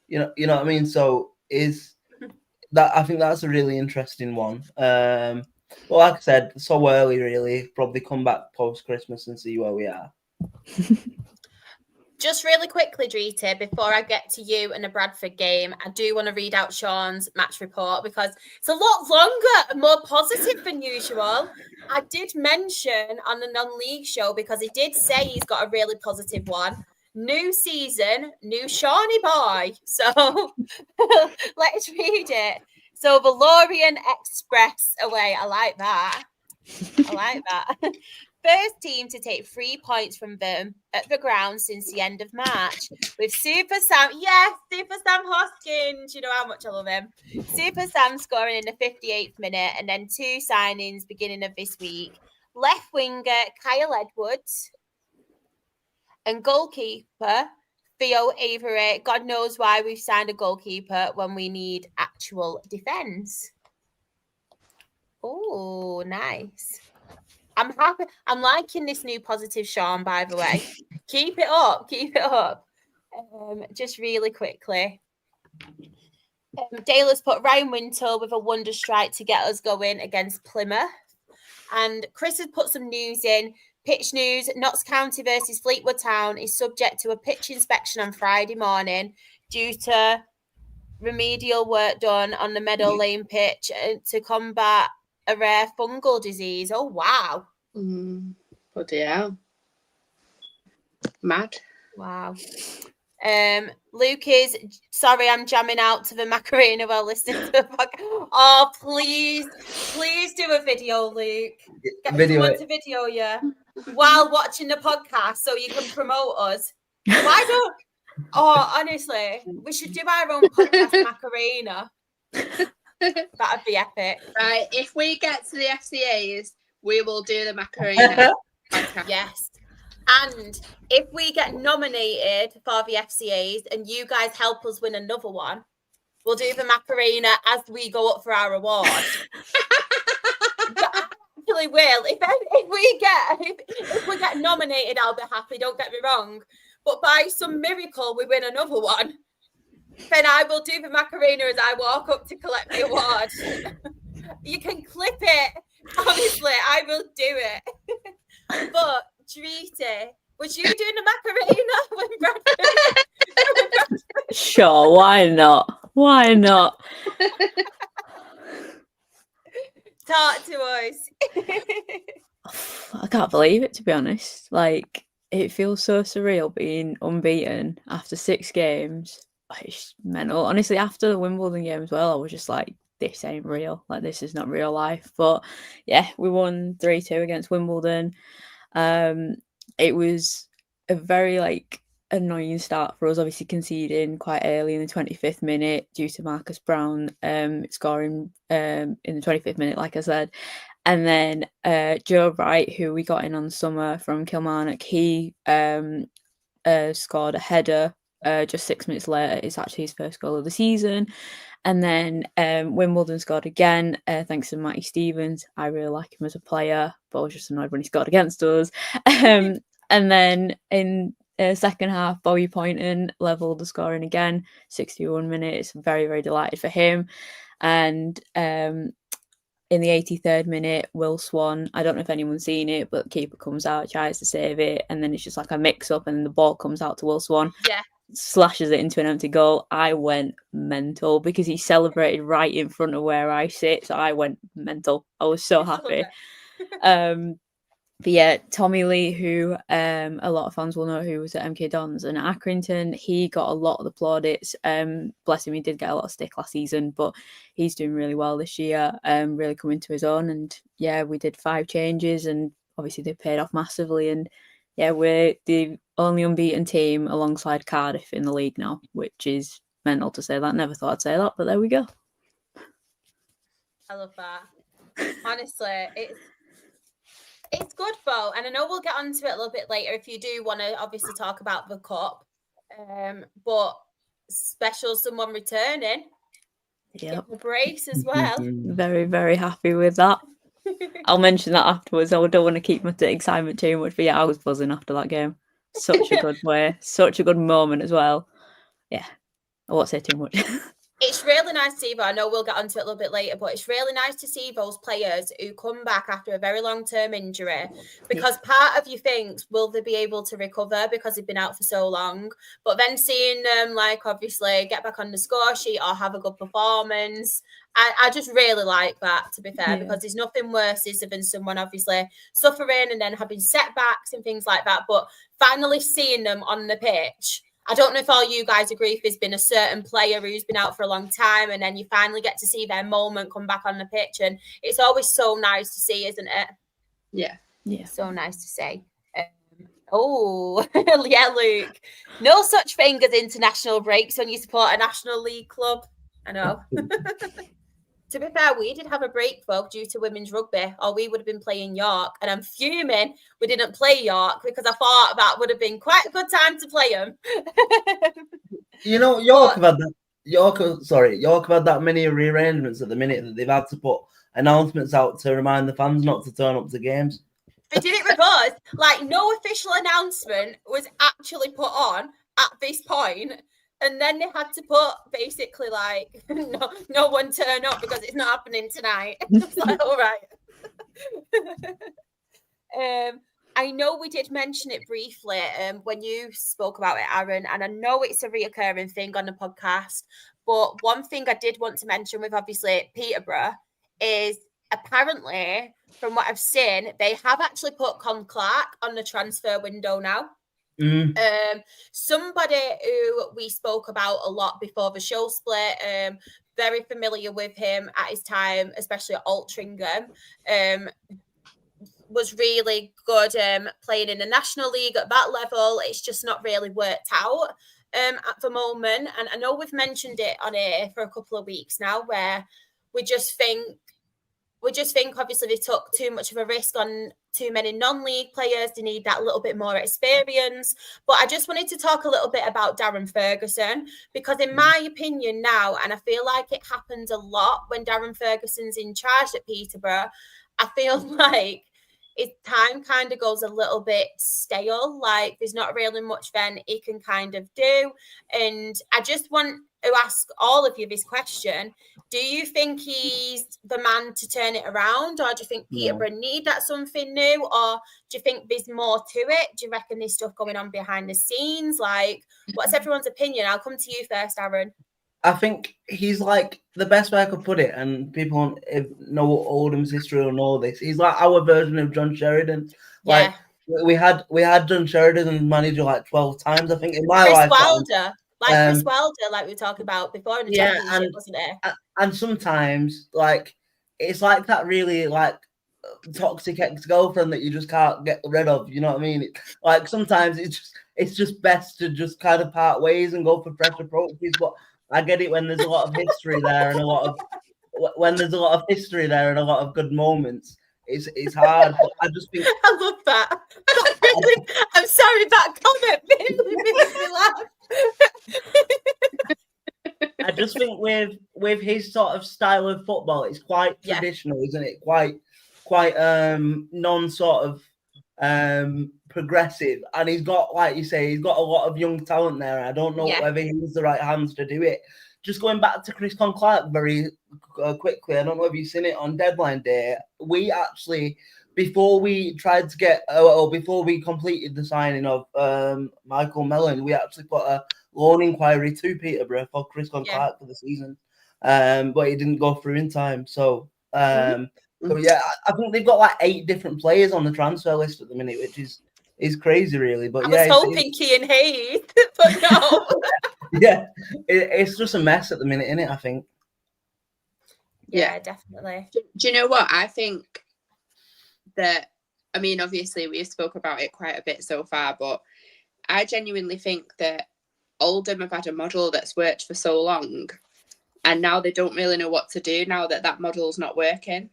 You know what I mean? So is that, I think that's a really interesting one. Well, like I said, so early really, probably come back post Christmas and see where we are. Just really quickly, Drita, before I get to you and the Bradford game, I do want to read out Sean's match report because it's a lot longer and more positive than usual. I did mention on the non-league show, because he did say he's got a really positive one. New season, new Shawnee boy. So let's read it. So the Lorient Express away. I like that. First team to take 3 points from them at the ground since the end of March, with Super Sam. Yes, Super Sam Hoskins. You know how much I love him. Super Sam scoring in the 58th minute, and then 2 signings beginning of this week. Left winger Kyle Edwards and goalkeeper Theo Avery. God knows why we've signed a goalkeeper when we need actual defence. Oh, nice. I'm happy. I'm liking this new positive Sean, by the way. Keep it up. Just really quickly. Dale has put Ryan Wintle with a wonder strike to get us going against Plymouth. And Chris has put some news in. Pitch news, Notts County versus Fleetwood Town is subject to a pitch inspection on Friday morning due to remedial work done on the Meadow Lane pitch to combat a rare fungal disease. Oh, wow. Bloody hell. Mad. Wow. Luke is sorry, I'm jamming out to the Macarena while listening to the podcast. Oh, please do a video, Luke. Get someone to video you while watching the podcast so you can promote us. Why don't? Oh, honestly, we should do our own podcast Macarena. That'd be epic. Right, if we get to the FCAs, we will do the Macarena podcast. Yes. And if we get nominated for the FCAs and you guys help us win another one, we'll do the Macarena as we go up for our award. Actually will. If we get nominated, I'll be happy, don't get me wrong. But by some miracle we win another one, then I will do the Macarena as I walk up to collect the award. You can clip it. Honestly, I will do it. But Treaty, was you doing the Macarena when Bradford? Sure, why not? Why not? Talk to us. I can't believe it, to be honest. Like, it feels so surreal being unbeaten after 6 games. It's mental. Honestly, after the Wimbledon game as well, I was just like, this ain't real. Like, this is not real life. But yeah, we won 3-2 against Wimbledon. It was a very annoying start for us, obviously conceding quite early in the 25th minute due to Marcus Brown scoring in the 25th minute, like I said. And then Joe Wright, who we got in on summer from Kilmarnock, he scored a header just 6 minutes later. It's actually his first goal of the season. And then Wimbledon scored again, thanks to Matty Stevens. I really like him as a player, but I was just annoyed when he scored against us. And then in second half, Bobby Poynton levelled the scoring again, 61 minutes. Very, very delighted for him. And in the 83rd minute, Will Swan, I don't know if anyone's seen it, but the keeper comes out, tries to save it, and then it's just like a mix-up, and the ball comes out to Will Swan. Yeah. Slashes it into an empty goal. I went mental because he celebrated right in front of where I sit, so I went mental. I was so happy. But yeah, Tommy Lee, who a lot of fans will know, who was at MK Dons and Accrington, he got a lot of the plaudits. Bless him, he did get a lot of stick last season, but he's doing really well this year, really coming to his own. And yeah, we did 5 changes, and obviously they paid off massively. And yeah, we're the only unbeaten team alongside Cardiff in the league now, which is mental to say that. Never thought I'd say that, but there we go. I love that. Honestly, it's good, though. And I know we'll get onto it a little bit later if you do want to obviously talk about the cup. But special someone returning. Yep. A brace as well. Very, very happy with that. I'll mention that afterwards. I don't want to keep my excitement too much, but yeah, I was buzzing after that game. Such a good way, such a good moment as well. Yeah, I won't say too much. It's really nice to see, but I know we'll get onto it a little bit later, but it's really nice to see those players who come back after a very long-term injury, because part of you thinks, will they be able to recover because they've been out for so long? But then seeing them, obviously get back on the score sheet or have a good performance, I just really like that, to be fair, because there's nothing worse than someone obviously suffering and then having setbacks and things like that, but finally seeing them on the pitch. I don't know if all you guys agree if there's been a certain player who's been out for a long time and then you finally get to see their moment come back on the pitch, and it's always so nice to see, isn't it? Yeah. So nice to see. Yeah, Luke. No such thing as international breaks when you support a National League club. I know. To be fair, we did have a break, though, due to women's rugby, or we would have been playing York. And I'm fuming we didn't play York because I thought that would have been quite a good time to play them. You know, York have had that many rearrangements at the minute that they've had to put announcements out to remind the fans not to turn up to games. They did it with us. No official announcement was actually put on. at this point, and then they had to put basically like no one turn up because it's not happening tonight. It's like, all right. I know we did mention it briefly when you spoke about it, Aaron, and I know it's a reoccurring thing on the podcast, but one thing I did want to mention with obviously Peterborough is apparently, from what I've seen, they have actually put Con Clark on the transfer window now. Somebody who we spoke about a lot before the show split, very familiar with him at his time, especially at Altrincham, was really good playing in the National League at that level. It's just not really worked out at the moment. And I know we've mentioned it on air for a couple of weeks now, where we just think obviously they took too much of a risk on too many non-league players. They need that little bit more experience. But I just wanted to talk a little bit about Darren Ferguson, because in my opinion now, and I feel like it happens a lot when Darren Ferguson's in charge at Peterborough, I feel like his time kind of goes a little bit stale. Like there's not really much then he can kind of do. And I just want to ask all of you this question. Do you think he's the man to turn it around, or do you think Peterborough need that something new, or do you think there's more to it? Do you reckon there's stuff going on behind the scenes? Like, what's everyone's opinion? I'll come to you first, Aaron. I think he's like, the best way I could put it, and people know Oldham's history or know this, he's like our version of John Sheridan. Like we had John Sheridan as manager like 12 times, I think, in my life. Chris Wilder, like we were talking about before in the championship, wasn't it? And sometimes like it's like that really like toxic ex-girlfriend that you just can't get rid of, you know what I mean? Like sometimes it's just best to just kind of part ways and go for fresh approaches. But I get it when there's a lot of history there and a lot of good moments. It's hard, but I just think I love that. I'm sorry, that comment made me laugh. I just think with his sort of style of football, it's quite traditional, isn't it? Quite non sort of progressive, and he's got, like you say, he's got a lot of young talent there. I don't know whether he's the right hands to do it. Just going back to Chris Clark very quickly, I don't know if you've seen it on deadline day. We actually, before we completed the signing of Michael Mellon, we actually put a loan inquiry to Peterborough for Chris Clark for the season, but it didn't go through in time. So, so yeah, I think they've got like 8 different players on the transfer list at the minute, which is crazy, really. But I was hoping Kean Hayes, but no. Yeah, it's just a mess at the minute, isn't it? I think. Yeah, definitely. Do you know what? I think that, I mean, obviously we've spoke about it quite a bit so far, but I genuinely think that Oldham have had a model that's worked for so long, and now they don't really know what to do now that model's not working.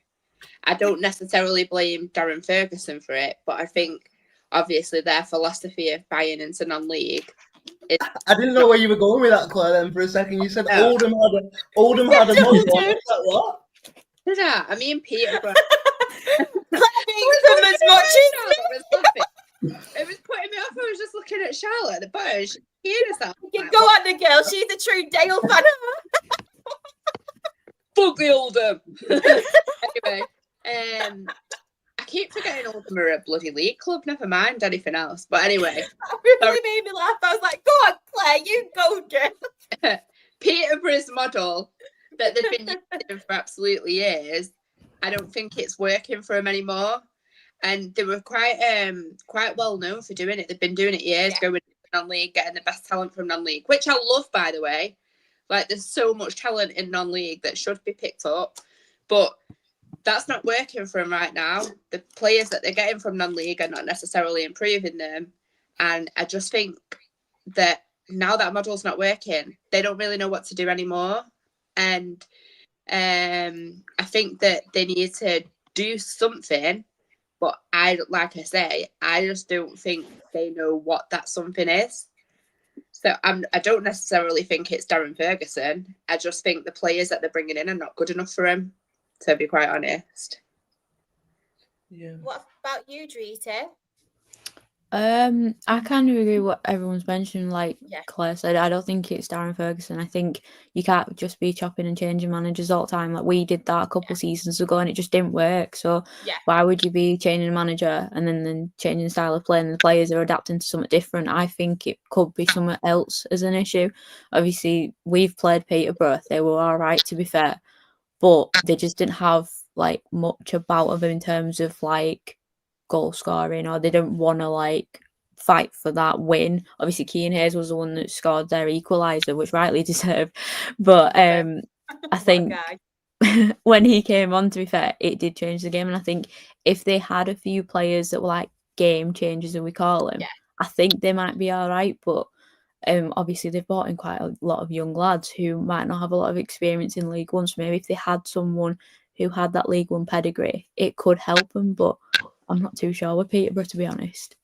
I don't necessarily blame Darren Ferguson for it, but I think obviously their philosophy of buying into non-league. I didn't know where you were going with that, Claire, then for a second. You said Oldham had a model. What? Did I? I mean, Peterborough. Claire makes them as much as it was putting me off. I was just looking at Charlotte at the bar. She heard herself. Go on, the girl. She's a true Dale fan. Fuck the Oldham. Anyway, I keep forgetting Oldham are a bloody league club. Never mind anything else. But anyway, it really made me laugh. I was like, "Go on, Claire, you go, girl." Peterborough's model that they've been using for absolutely years, I don't think it's working for them anymore. And they were quite well known for doing it. They've been doing it years, going non-league, getting the best talent from non-league, which I love, by the way. Like, there's so much talent in non-league that should be picked up, but that's not working for them right now. The players that they're getting from non-league are not necessarily improving them, and I just think that now that model's not working, they don't really know what to do anymore. And I think that they need to do something, but I just don't think they know what that something is. So I don't necessarily think it's Darren Ferguson. I just think the players that they're bringing in are not good enough for him, to be quite honest. Yeah. What about you, Drita? I kind of agree with what everyone's mentioned. Like Yeah. Claire said, I don't think it's Darren Ferguson. I think you can't just be chopping and changing managers all the time. Like we did that a couple of seasons ago, and it just didn't work. So why would you be changing a manager and then changing the style of play, and the players are adapting to something different? I think it could be something else as an issue. Obviously, we've played Peterborough. They were all right, to be fair, but they just didn't have like much about them in terms of like goal scoring, or they didn't want to like fight for that win. Obviously Keane Hayes was the one that scored their equaliser, which rightly deserved, but I think when he came on, to be fair, it did change the game. And I think if they had a few players that were like game changers, as we call them, I think they might be all right. But obviously they've brought in quite a lot of young lads who might not have a lot of experience in League One. So maybe if they had someone who had that League One pedigree, it could help them. But I'm not too sure with Peterborough, to be honest.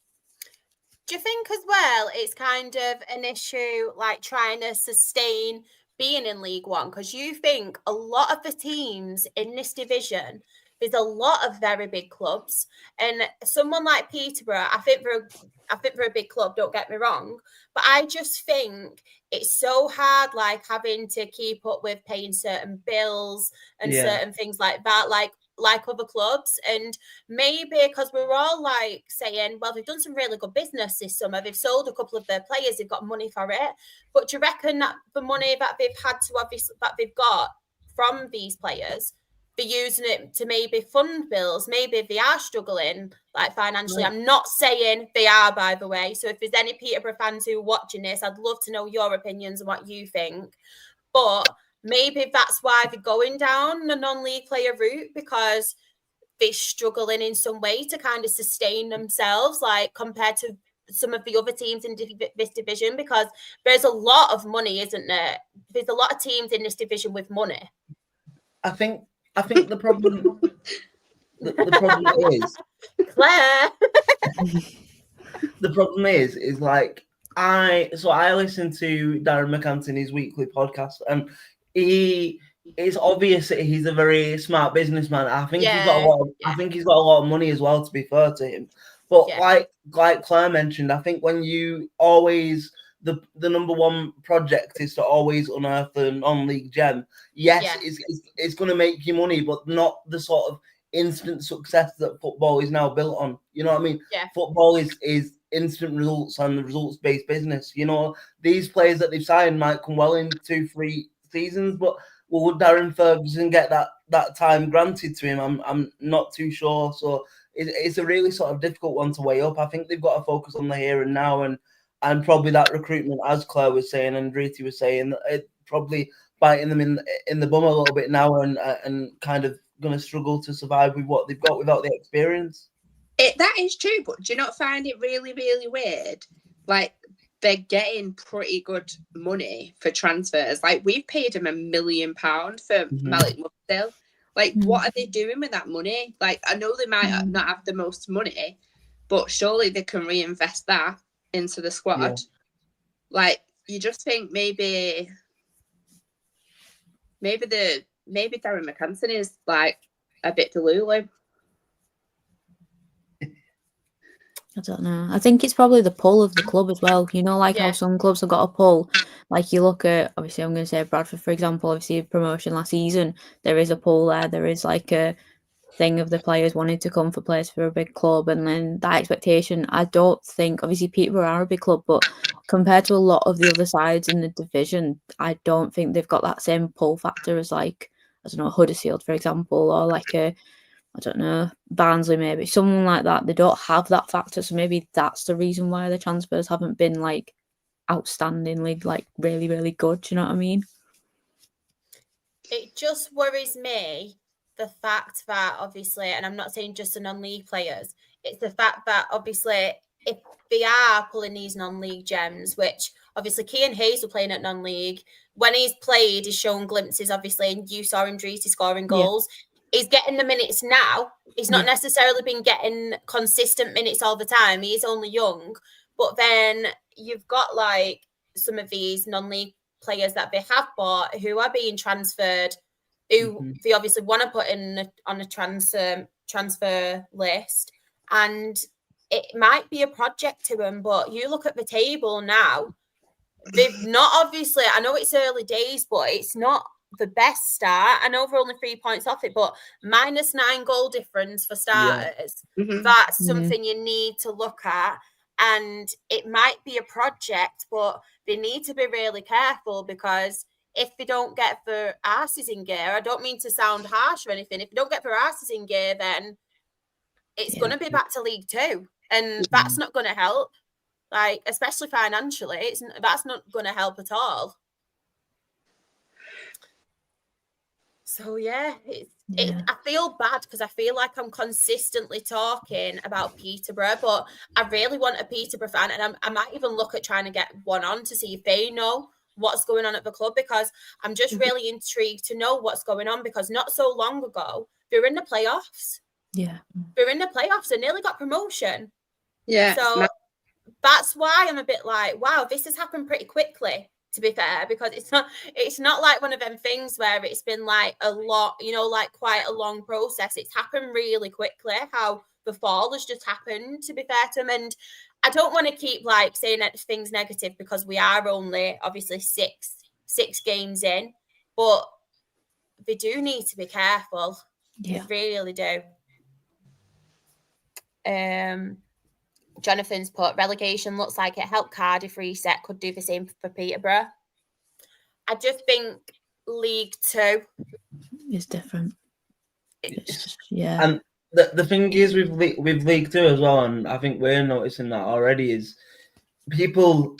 Do you think as well it's kind of an issue like trying to sustain being in League One? Because you think a lot of the teams in this division, there's a lot of very big clubs, and someone like Peterborough, I think they're a big club, don't get me wrong, but I just think it's so hard, like having to keep up with paying certain bills and certain things like that, like other clubs. And maybe because we're all like saying, well, they've done some really good business this summer, they've sold a couple of their players, they've got money for it, but do you reckon that the money that they've had to obviously that they've got from these players, they're using it to maybe fund bills? Maybe they are struggling like financially. I'm not saying they are, by the way, so if there's any Peterborough fans who are watching this, I'd love to know your opinions and what you think. But maybe that's why they're going down the non-league player route, because they're struggling in some way to kind of sustain themselves, like compared to some of the other teams in this division, because there's a lot of money, isn't there? There's a lot of teams in this division with money. I think the problem the problem is Claire. the problem is like I listen to Darren McAntony's weekly podcast, and it's obvious that he's a very smart businessman. I think he's got a lot. I think he's got a lot of money as well, to be fair to him. But like Claire mentioned, I think when you always the number one project is to always unearth the non-league gem. Yes, it's going to make you money, but not the sort of instant success that football is now built on. You know what I mean? Yeah. Football is instant results and the results-based business. You know, these players that they've signed might come well in 2-3 seasons, but will Darren Ferguson get that time granted to him? I'm not too sure. So it's a really sort of difficult one to weigh up. I think they've got to focus on the here and now, and probably that recruitment, as Claire was saying and Riti was saying, it probably biting them in the bum a little bit now, and kind of going to struggle to survive with what they've got without the experience. That is true, but do you not find it really, really weird? Like, they're getting pretty good money for transfers. Like, we've paid them £1 million for Malik Mustail. Like, what are they doing with that money? Like, I know they might not have the most money, but surely they can reinvest that into the squad. Yeah. Like, you just think maybe Darren McAntony is like a bit delulu. I don't know. I think it's probably the pull of the club as well. You know, like how some clubs have got a pull. Like you look at, obviously, I'm going to say Bradford, for example, obviously promotion last season. There is a pull there. There is like a thing of the players wanting to come for players for a big club. And then that expectation, I don't think, obviously Peterborough are a big club, but compared to a lot of the other sides in the division, I don't think they've got that same pull factor as like, I don't know, Huddersfield, for example, or like I don't know, Barnsley maybe, someone like that. They don't have that factor, so maybe that's the reason why the transfers haven't been like outstandingly, like really, really good. Do you know what I mean? It just worries me, the fact that obviously, and I'm not saying just the non-league players, it's the fact that obviously if they are pulling these non-league gems, which obviously Keane Hayes were playing at non-league, when he's played, he's shown glimpses, obviously, and you saw him scoring goals. Yeah. He's getting the minutes now. He's not necessarily been getting consistent minutes all the time. He's only young. But then you've got like some of these non-league players that they have bought who are being transferred, who they obviously want to put in on a transfer list. And it might be a project to them, but you look at the table now, they've not obviously, I know it's early days, but it's not the best start. I know we're only 3 points off it, but -9 goal difference for starters. That's something you need to look at. And it might be a project, but they need to be really careful, because if they don't get their arses in gear, I don't mean to sound harsh or anything, if they don't get their arses in gear, then it's going to be back to League Two. And that's not going to help. Like, especially financially, that's not going to help at all. So, I feel bad because I feel like I'm consistently talking about Peterborough, but I really want a Peterborough fan, and I might even look at trying to get one on to see if they know what's going on at the club, because I'm just really intrigued to know what's going on, because not so long ago, they were in the playoffs. Yeah. They were in the playoffs and nearly got promotion. Yeah. So that's why I'm a bit like, wow, this has happened pretty quickly, to be fair, because it's not like one of them things where it's been like a lot, like quite a long process. It's happened really quickly, how the fall has just happened, to be fair to them. And I don't want to keep like saying things negative, because we are only obviously six games in, but they do need to be careful. Yeah. They really do. Jonathan's put, relegation looks like it helped Cardiff reset, could do the same for Peterborough. I just think League Two is different. And the thing is with League Two as well, and I think we're noticing that already, is people,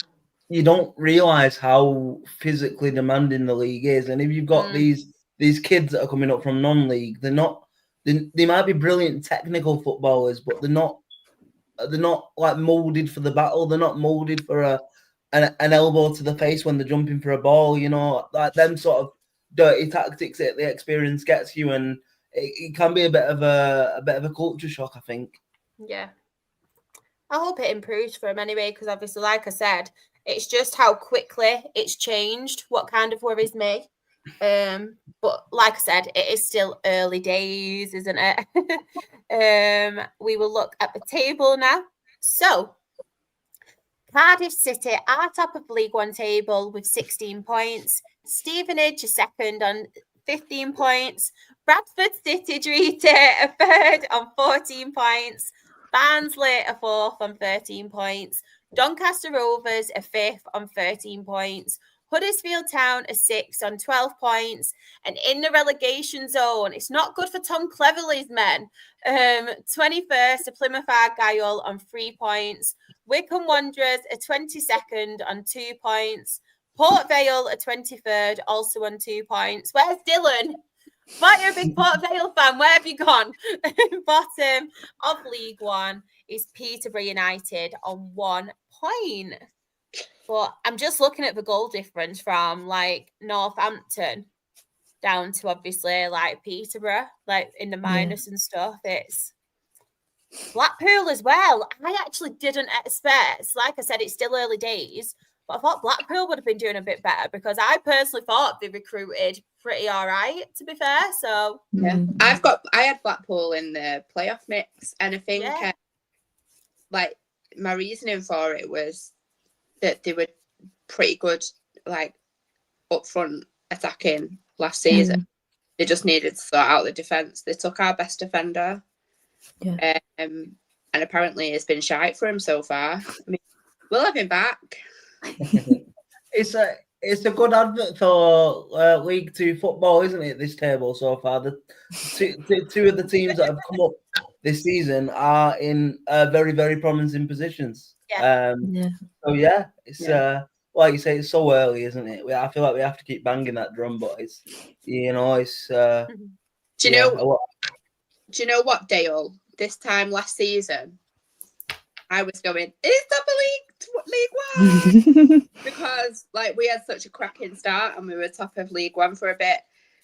you don't realise how physically demanding the league is. And if you've got these kids that are coming up from non-league, they might be brilliant technical footballers, but they're not like moulded for the battle. They're not moulded for an elbow to the face when they're jumping for a ball. Like them sort of dirty tactics that the experience gets you, and it can be a bit of a culture shock, I think. Yeah, I hope it improves for him anyway, because obviously, like I said, it's just how quickly it's changed what kind of worries me. But like I said, it is still early days, isn't it? We will look at the table now. So, Cardiff City are top of League One table with 16 points. Stevenage is second on 15 points. Bradford City Drita are third on 14 points. Barnsley are fourth on 13 points. Doncaster Rovers are fifth on 13 points. Huddersfield Town are sixth on 12 points. And in the relegation zone, it's not good for Tom Cleverley's men. 21st are Plymouth Argyle on 3 points. Wycombe Wanderers are 22nd on 2 points. Port Vale are 23rd, also on 2 points. Where's Dylan? But you're a big Port Vale fan. Where have you gone? Bottom of League One is Peterborough United on 1 point. But I'm just looking at the goal difference from like Northampton down to obviously like Peterborough, like in the minus and stuff. It's Blackpool as well. I actually didn't expect, like I said, it's still early days, but I thought Blackpool would have been doing a bit better, because I personally thought they recruited pretty all right, to be fair. So yeah, I had Blackpool in the playoff mix, and I think like my reasoning for it was that they were pretty good, like up front attacking last season. They just needed to sort out the defence. They took our best defender, and apparently it's been shite for him so far. I mean, we'll have him back. It's a good advert for League Two football, isn't it? This table so far, the two of the teams that have come up this season are in very, very promising positions. So it's like you say, it's so early, isn't it? I feel like we have to keep banging that drum, but it's Do you know what, Dale? This time last season, I was going, it's top of League One, because like we had such a cracking start and we were top of League One for a bit.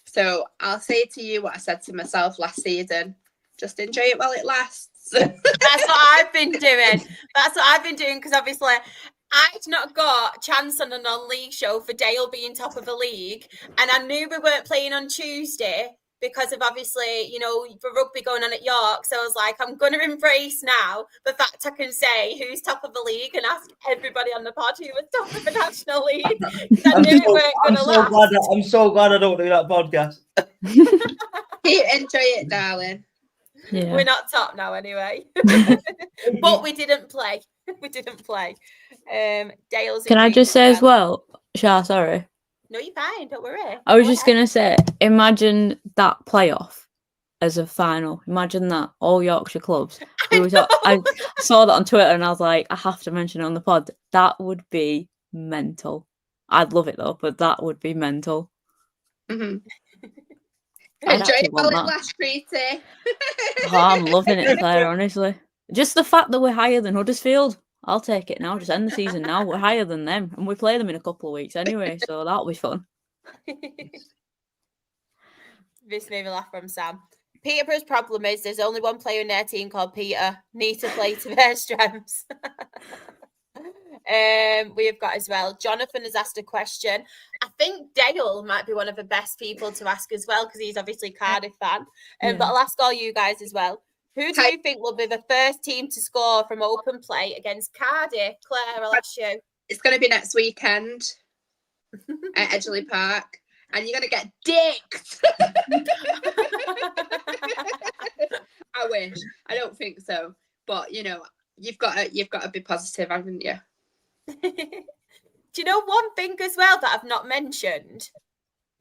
So I'll say to you what I said to myself last season: just enjoy it while it lasts. That's what I've been doing. Because obviously I'd not got a chance on a non-league show for Dale being top of the league, and I knew we weren't playing on Tuesday because of obviously, for rugby going on at York. So I was like, I'm going to embrace now the fact I can say who's top of the league and ask everybody on the pod who was top of the National League. I knew it weren't going to last. I'm so glad I don't do that podcast. Enjoy it, darling. Yeah. We're not top now anyway. But we didn't play. We didn't play. Dale's. Can I just say as well, Shah, sorry. No, you're fine. Don't worry. I was just going to say, imagine that playoff as a final. Imagine that. All Yorkshire clubs. I saw that on Twitter and I was like, I have to mention it on the pod. That would be mental. I'd love it though, but that would be mental. Mm-hmm. Enjoy it while it lasts, Preety. I'm loving it, Claire, honestly. Just the fact that we're higher than Huddersfield. I'll take it now. Just end the season now. We're higher than them. And we play them in a couple of weeks anyway, so that'll be fun. This made me laugh from Sam. Peterborough's problem is there's only one player in their team called Peter. Need to play to their strengths. We have got as well. Jonathan has asked a question. I think Dale might be one of the best people to ask as well because he's obviously a Cardiff fan. But I'll ask all you guys as well. Who do you think will be the first team to score from open play against Cardiff? Claire, I'll ask you. It's going to be next weekend at Edgeley Park, and you're going to get dicked. I wish. I don't think so, but you've got to be positive, haven't you? Do you know one thing as well that I've not mentioned?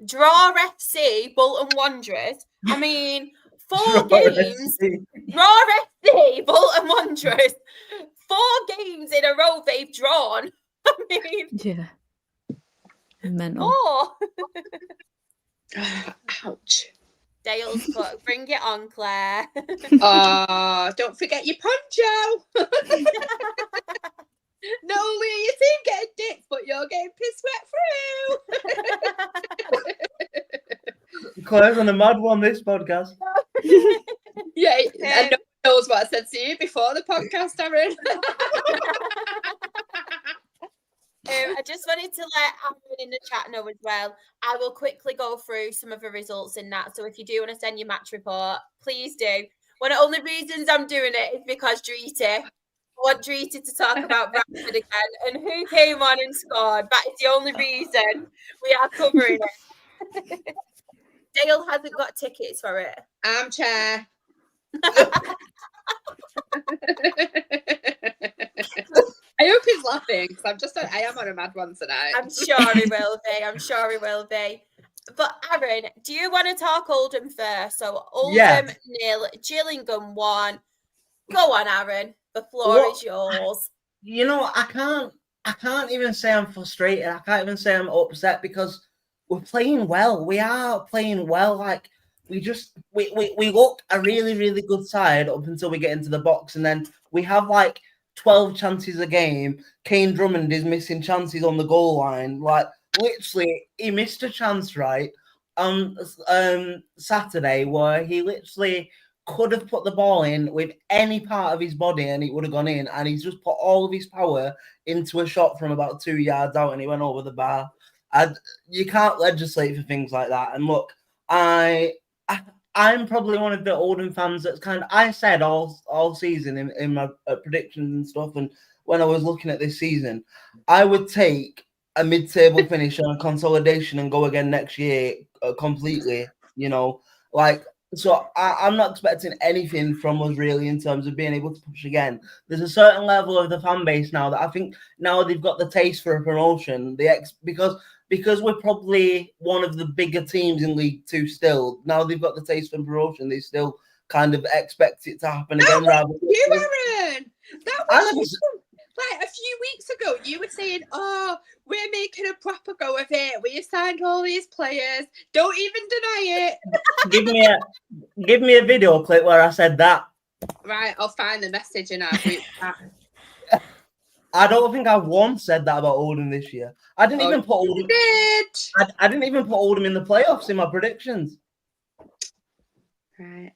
Draw FC, Bolton Wanderers. I mean, 4 games. Draw FC, Bolton Wanderers. 4 games in a row they've drawn. I mean, yeah, mental. 4. Ouch. Dale's put, bring it on, Claire. Oh, don't forget your poncho. Not only are your team getting dicked, but you're getting piss wet through. Claire's on a mad one this podcast. Yeah, and no one knows what I said to you before the podcast, Aaron. I just wanted to let everyone in the chat know as well. I will quickly go through some of the results in that. So if you do want to send your match report, please do. One of the only reasons I'm doing it is because Dreety. I want Dreety to talk about Bradford again and who came on and scored. That is the only reason we are covering it. Dale hasn't got tickets for it. Armchair. I hope he's laughing because I am on a mad one tonight. I'm sure he will be. I'm sure he will be. But Aaron, do you want to talk Oldham first? So Oldham 0, Gillingham 1. Go on, Aaron. The floor is yours. I can't even say I'm frustrated. I can't even say I'm upset because we're playing well. We are playing well. Like we look a really, really good side up until we get into the box, and then we have like 12 chances a game. Kane Drummond is missing chances on the goal line. Like literally, he missed a chance on Saturday where he literally could have put the ball in with any part of his body and it would have gone in, and he's just put all of his power into a shot from about 2 yards out and he went over the bar. You can't legislate for things like that. And look, I'm probably one of the Oldham fans that's I said all season in my predictions and stuff, and when I was looking at this season, I would take a mid-table finish on a consolidation and go again next year completely, So I'm not expecting anything from us really in terms of being able to push again. There's a certain level of the fan base now that I think now they've got the taste for a promotion. Because we're probably one of the bigger teams in League Two still. Now they've got the taste for promotion. They still kind of expect it to happen again. Aaron! That was like a few weeks ago. You were saying, "Oh, we're making a proper go of it. We signed all these players. Don't even deny it." Give me a video clip where I said that. Right, I'll find the message in our group chat. I don't think I once said that about Oldham this year. I didn't even put Oldham. I didn't even put Oldham in the playoffs in my predictions. Right.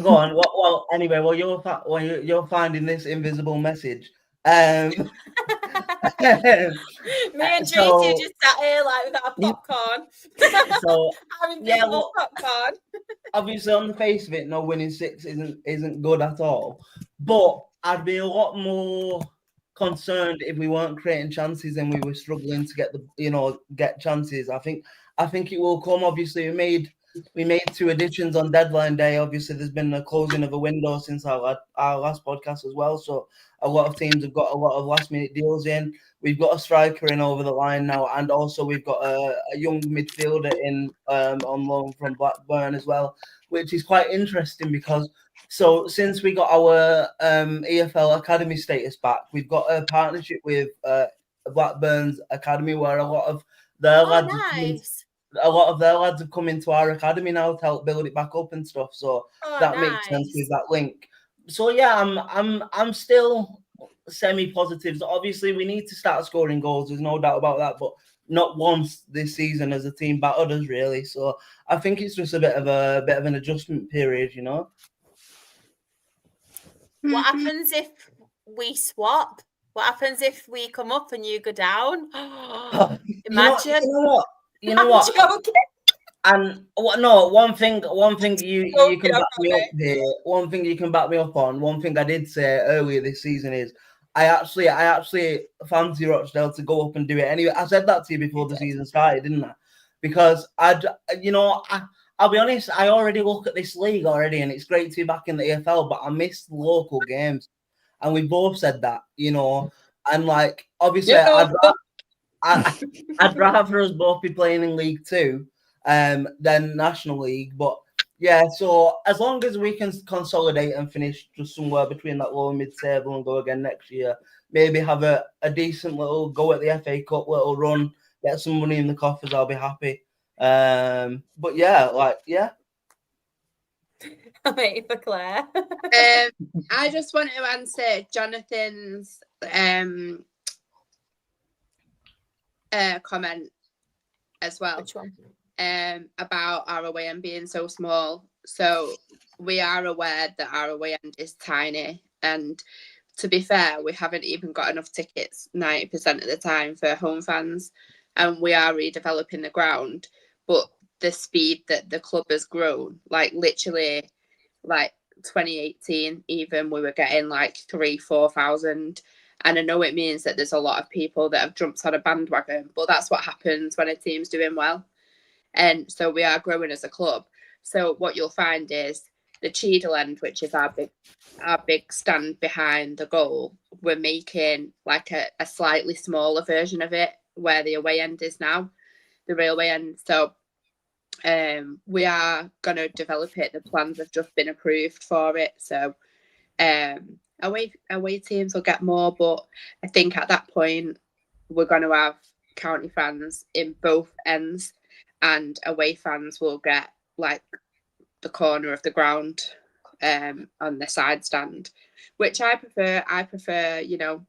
Go on. Well, anyway, you're finding this invisible message. Me and Tracy just sat here like with our popcorn. So having popcorn. obviously on the face of it, no winning 6 isn't good at all. But I'd be a lot more concerned if we weren't creating chances and we were struggling to get chances. I think it will come. Obviously, we made 2 additions on deadline day. Obviously, there's been a closing of a window since our last podcast as well. So a lot of teams have got a lot of last minute deals in. We've got a striker in over the line now, and also we've got a young midfielder in on loan from Blackburn as well, which is quite interesting because since we got our EFL Academy status back, we've got a partnership with Blackburn's Academy where a lot of their lads have come into our academy now to help build it back up and stuff. So that makes sense with that link. So yeah, I'm still semi-positive. So obviously, we need to start scoring goals. There's no doubt about that. But not once this season has a team battered us really. So I think it's just a bit of an adjustment period, you know. What happens if we swap? What happens if we come up and you go down? Imagine. You know what? Joking. And one thing you can back me up here. One thing you can back me up on. One thing I did say earlier this season is I actually fancy Rochdale to go up and do it anyway. I said that to you before the season started, didn't I? Because I'll be honest, I already look at this league already, and it's great to be back in the EFL, but I miss the local games, and we both said that, you know, and like obviously I'd rather us both be playing in League Two than National League. But yeah, so as long as we can consolidate and finish just somewhere between that lower mid-table and go again next year, maybe have a decent little go at the FA Cup, little run, get some money in the coffers, I'll be happy. But yeah, I'm waiting for Claire. I just want to answer Jonathan's comment as well. Which one? About our away end being so small. So we are aware that our away end is tiny, and to be fair, we haven't even got enough tickets 90% of the time for home fans, and we are redeveloping the ground. But the speed that the club has grown, like literally, like 2018, even we were getting like 3,000-4,000. And I know it means that there's a lot of people that have jumped on a bandwagon, but that's what happens when a team's doing well. And so we are growing as a club. So what you'll find is the Cheadle end, which is our big stand behind the goal, we're making like a slightly smaller version of it where the away end is now, the railway end. So we are going to develop it. The plans have just been approved for it. So away teams will get more, but I think at that point we're going to have county fans in both ends, and away fans will get like the corner of the ground on the side stand, which I prefer, you know,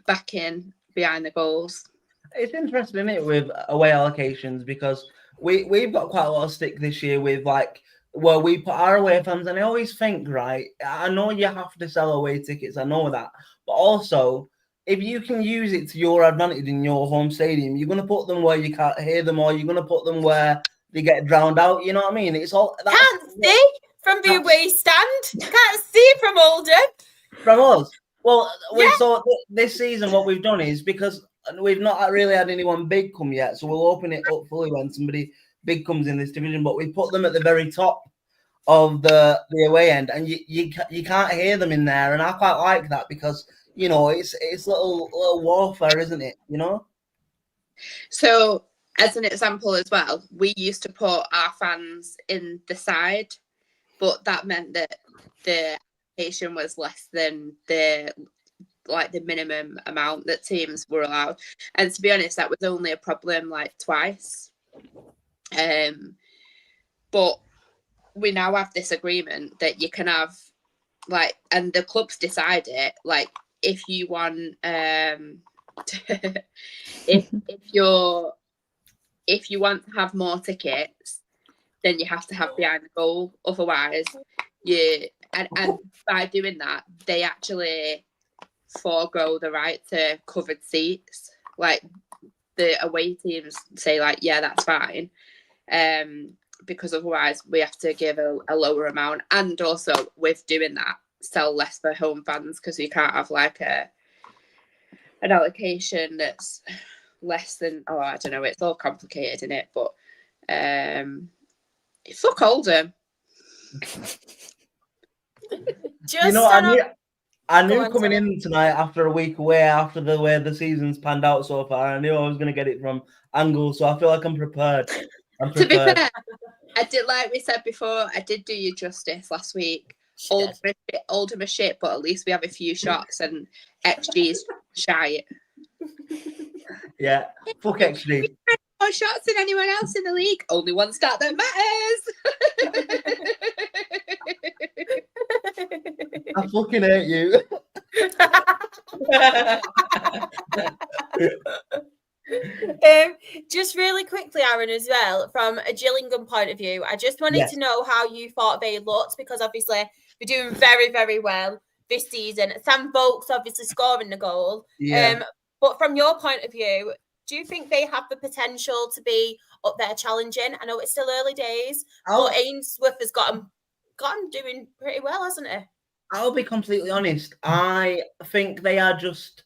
back in behind the goals. It's interesting, isn't it, with away allocations, because we've got quite a lot of stick this year with like, well, we put our away fans, and I always think, right, I know you have to sell away tickets, I know that, but also if you can use it to your advantage in your home stadium, you're going to put them where you can't hear them, or you're going to put them where they get drowned out. You know what I mean? It's all can't see from the away stand. Can't see from Oldham. From us. Well, so this season, what we've done is, because we've not really had anyone big come yet, so we'll open it up fully when somebody big comes in this division. But we put them at the very top of the away end, and you can't hear them in there, and I quite like that because, you know, it's little warfare, isn't it? You know. So, as an example as well, we used to put our fans in the side, but that meant that the allocation was less than the minimum amount that teams were allowed. And to be honest, that was only a problem like twice. But we now have this agreement that you can have like, and the clubs decide it, like if you want if you want to have more tickets, then you have to have behind the goal. Otherwise, and by doing that, they actually forego the right to covered seats. Like the away teams say, like, yeah, that's fine. because otherwise we have to give a lower amount. And also with doing that, sell less for home fans because you can't have like an allocation that's less than, I don't know, it's all complicated in it, but fuck Oldham. I knew coming in tonight after a week away, after the way the season's panned out so far, I knew I was going to get it from angles, so I feel like I'm prepared. To be fair, I did, like we said before, I did do you justice last week. Oldham are shit, but at least we have a few shots and XG's shy. Yeah, fuck XG. More shots than anyone else in the league. Only one stat that matters. I fucking hate you. Just really quickly, Aaron, as well, from a Gillingham point of view, I just wanted to know how you thought they looked, because obviously they're doing very, very well this season. Sam Vokes obviously scoring the goal. But from your point of view, do you think they have the potential to be up there challenging? I know it's still early days, but Ainsworth has got them doing pretty well, hasn't he? I'll be completely honest. I think they are just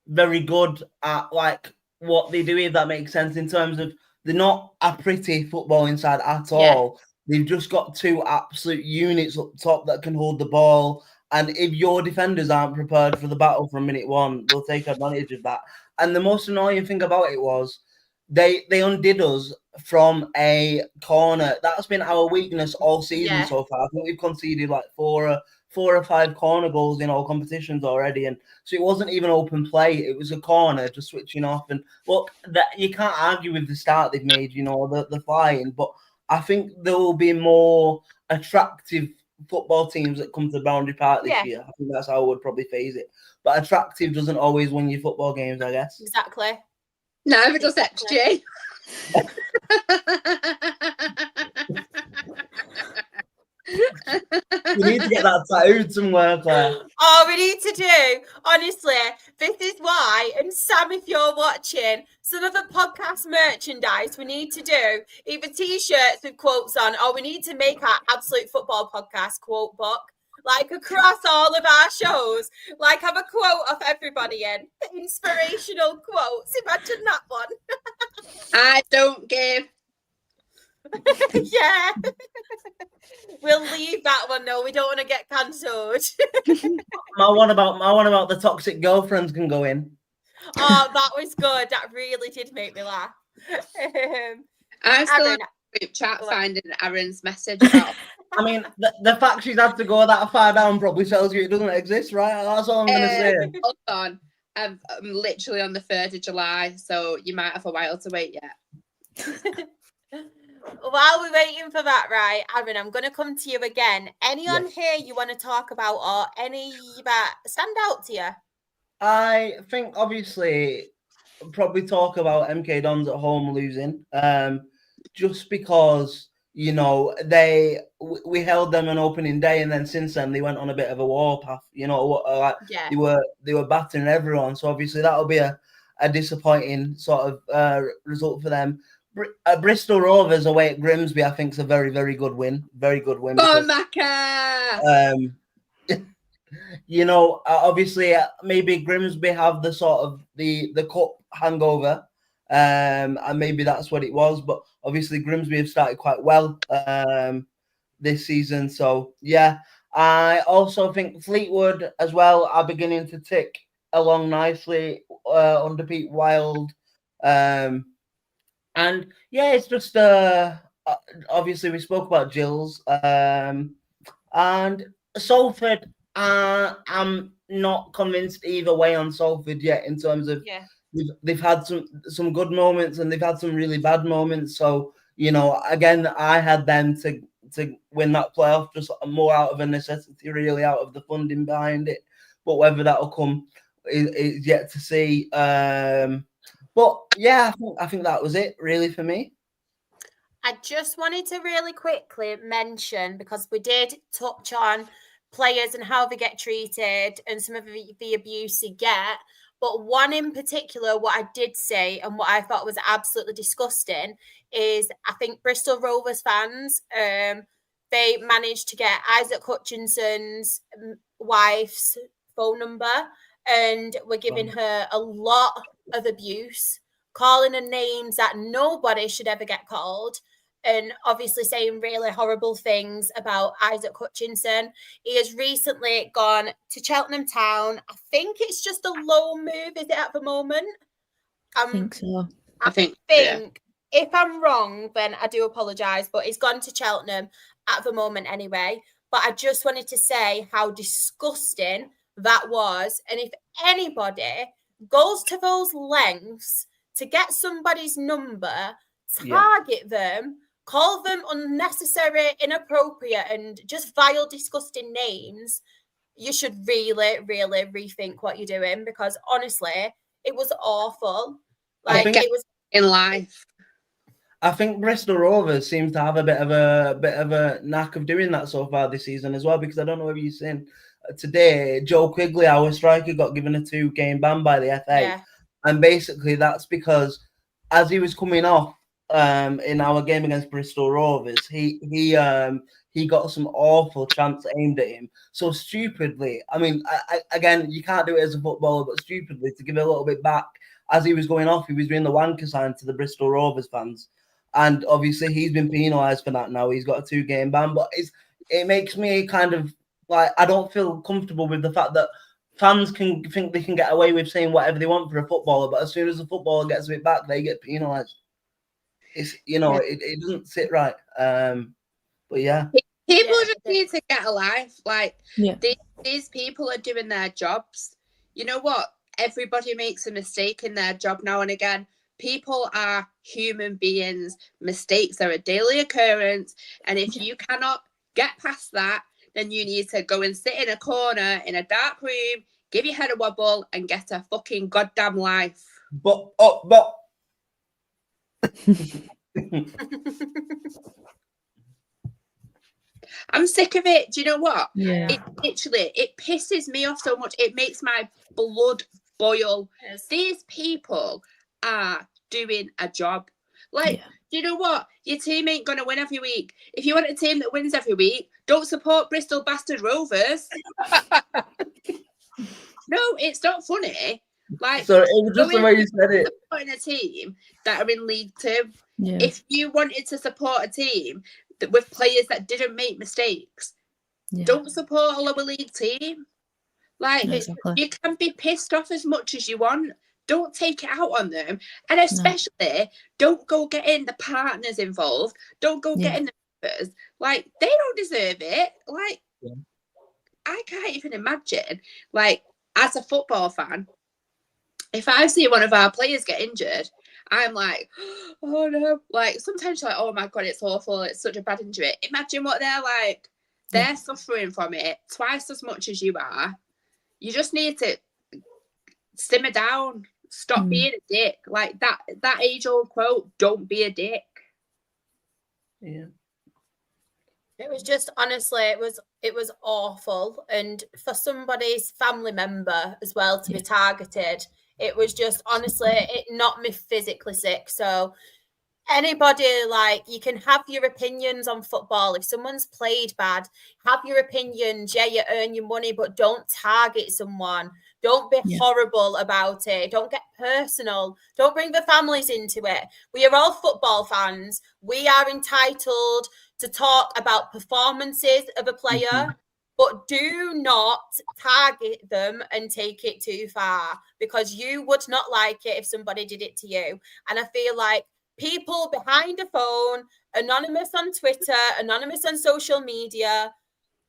very good at like what they do, if that makes sense, in terms of they're not a pretty football inside at all. They've just got two absolute units up top that can hold the ball. And if your defenders aren't prepared for the battle from minute one, they'll take advantage of that. And the most annoying thing about it was they undid us from a corner. That's been our weakness all season so far. I think we've conceded like four or five corner goals in all competitions already. And so it wasn't even open play. It was a corner just switching off. And look, that you can't argue with the start they've made, the flying. But I think there will be more attractive football teams that come to Boundary Park this year. I think that's how I would probably phase it. But attractive doesn't always win your football games, I guess. Exactly. No, if it does XG. We need to get that tattooed somewhere, Claire. Oh, we need to do. Honestly, this is why, and Sam, if you're watching, some of the podcast merchandise we need to do, either T-shirts with quotes on, or we need to make our Absolute Football Podcast quote book, like across all of our shows, like have a quote of everybody in, inspirational quotes. Imagine that one. I don't give. Yeah. We'll leave that one though. We don't want to get cancelled. my one about the toxic girlfriends can go in. Oh, that was good. That really did make me laugh. I'm still in a group chat finding Aaron's message about. I mean, the fact she's had to go that far down probably tells you it doesn't exist, right? That's all I'm going to say. Hold on. I'm literally on the 3rd of July, so you might have a while to wait yet. While we're waiting for that, right, Aaron, I'm going to come to you again. Any on here you want to talk about, or any that stand out to you? I think, obviously, probably talk about MK Dons at home losing, just because, we held them on opening day, and then since then they went on a bit of a warpath. They were battering everyone, so obviously that'll be a disappointing sort of result for them. Bristol Rovers away at Grimsby, I think, is a very, very good win. Very good win. Obviously, maybe Grimsby have the sort of the cup hangover, and maybe that's what it was. But obviously, Grimsby have started quite well this season. So yeah, I also think Fleetwood as well are beginning to tick along nicely under Pete Wild. And yeah, it's just obviously we spoke about Gills and Salford. I'm not convinced either way on Salford yet, in terms of they've had some good moments and they've had some really bad moments. So again, I had them to win that playoff just more out of a necessity, really, out of the funding behind it. But whether that'll come is yet to see. But yeah, I think that was it really for me. I just wanted to really quickly mention, because we did touch on players and how they get treated and some of the abuse they get. But one in particular, what I did say and what I thought was absolutely disgusting is I think Bristol Rovers fans, they managed to get Isaac Hutchinson's wife's phone number and were giving her a lot of abuse, calling her names that nobody should ever get called, and obviously saying really horrible things about Isaac Hutchinson. He has recently gone to Cheltenham Town. I think it's just a loan move, is it, at the moment? I think so. I think if I'm wrong, then I do apologise, but he's gone to Cheltenham at the moment anyway. But I just wanted to say how disgusting that was. And if anybody goes to those lengths to get somebody's number, target them, call them unnecessary, inappropriate, and just vile, disgusting names, you should really, really rethink what you're doing, because honestly, it was awful. Like, it was in life. I think Bristol Rovers seems to have a bit of a knack of doing that so far this season as well, because I don't know whether you've seen today, Joe Quigley, our striker, got given a 2-game ban by the FA. And basically that's because as he was coming off in our game against Bristol Rovers, he got some awful chants aimed at him. So stupidly, I mean, again, you can't do it as a footballer, but stupidly, to give it a little bit back, as he was going off, he was doing the wanker sign to the Bristol Rovers fans. And obviously he's been penalised for that now. He's got a 2-game ban. But it makes me kind of like, I don't feel comfortable with the fact that fans can think they can get away with saying whatever they want for a footballer, but as soon as the footballer gets it back, they get penalised. It's, it doesn't sit right. But yeah. People just need to get a life. Like, these people are doing their jobs. You know what? Everybody makes a mistake in their job now and again. People are human beings. Mistakes are a daily occurrence. And if you cannot get past that, then you need to go and sit in a corner in a dark room, give your head a wobble, and get a fucking goddamn life. But I'm sick of it. Do you know what? Yeah. It pisses me off so much. It makes my blood boil. Yes. These people are doing a job. Like, do you know what? Your team ain't going to win every week. If you want a team that wins every week, don't support Bristol bastard Rovers. No, it's not funny. Like, so it was just the way you said it. Supporting a team that are in League Two. Yeah. If you wanted to support a team with players that didn't make mistakes, don't support a lower league team. Like, you can be pissed off as much as you want. Don't take it out on them. And especially, don't go getting the partners involved. Don't go getting the members. Like, they don't deserve it. Like, I can't even imagine, like, as a football fan, if I see one of our players get injured, I'm like, oh no. Like, sometimes you're like, oh my God, it's awful. It's such a bad injury. Imagine what they're like. They're suffering from it twice as much as you are. You just need to simmer down. Stop being a dick. Like that age-old quote, don't be a dick. Yeah. It was just, honestly, it was awful. And for somebody's family member as well to be targeted, it was just, honestly, it knocked me physically sick. So anybody, like, you can have your opinions on football. If someone's played bad, have your opinions. Yeah, you earn your money, but don't target someone. Don't be horrible about it. Don't get personal. Don't bring the families into it. We are all football fans. We are entitled to talk about performances of a player, but do not target them and take it too far, because you would not like it if somebody did it to you. And I feel like people behind a phone, anonymous on Twitter, anonymous on social media,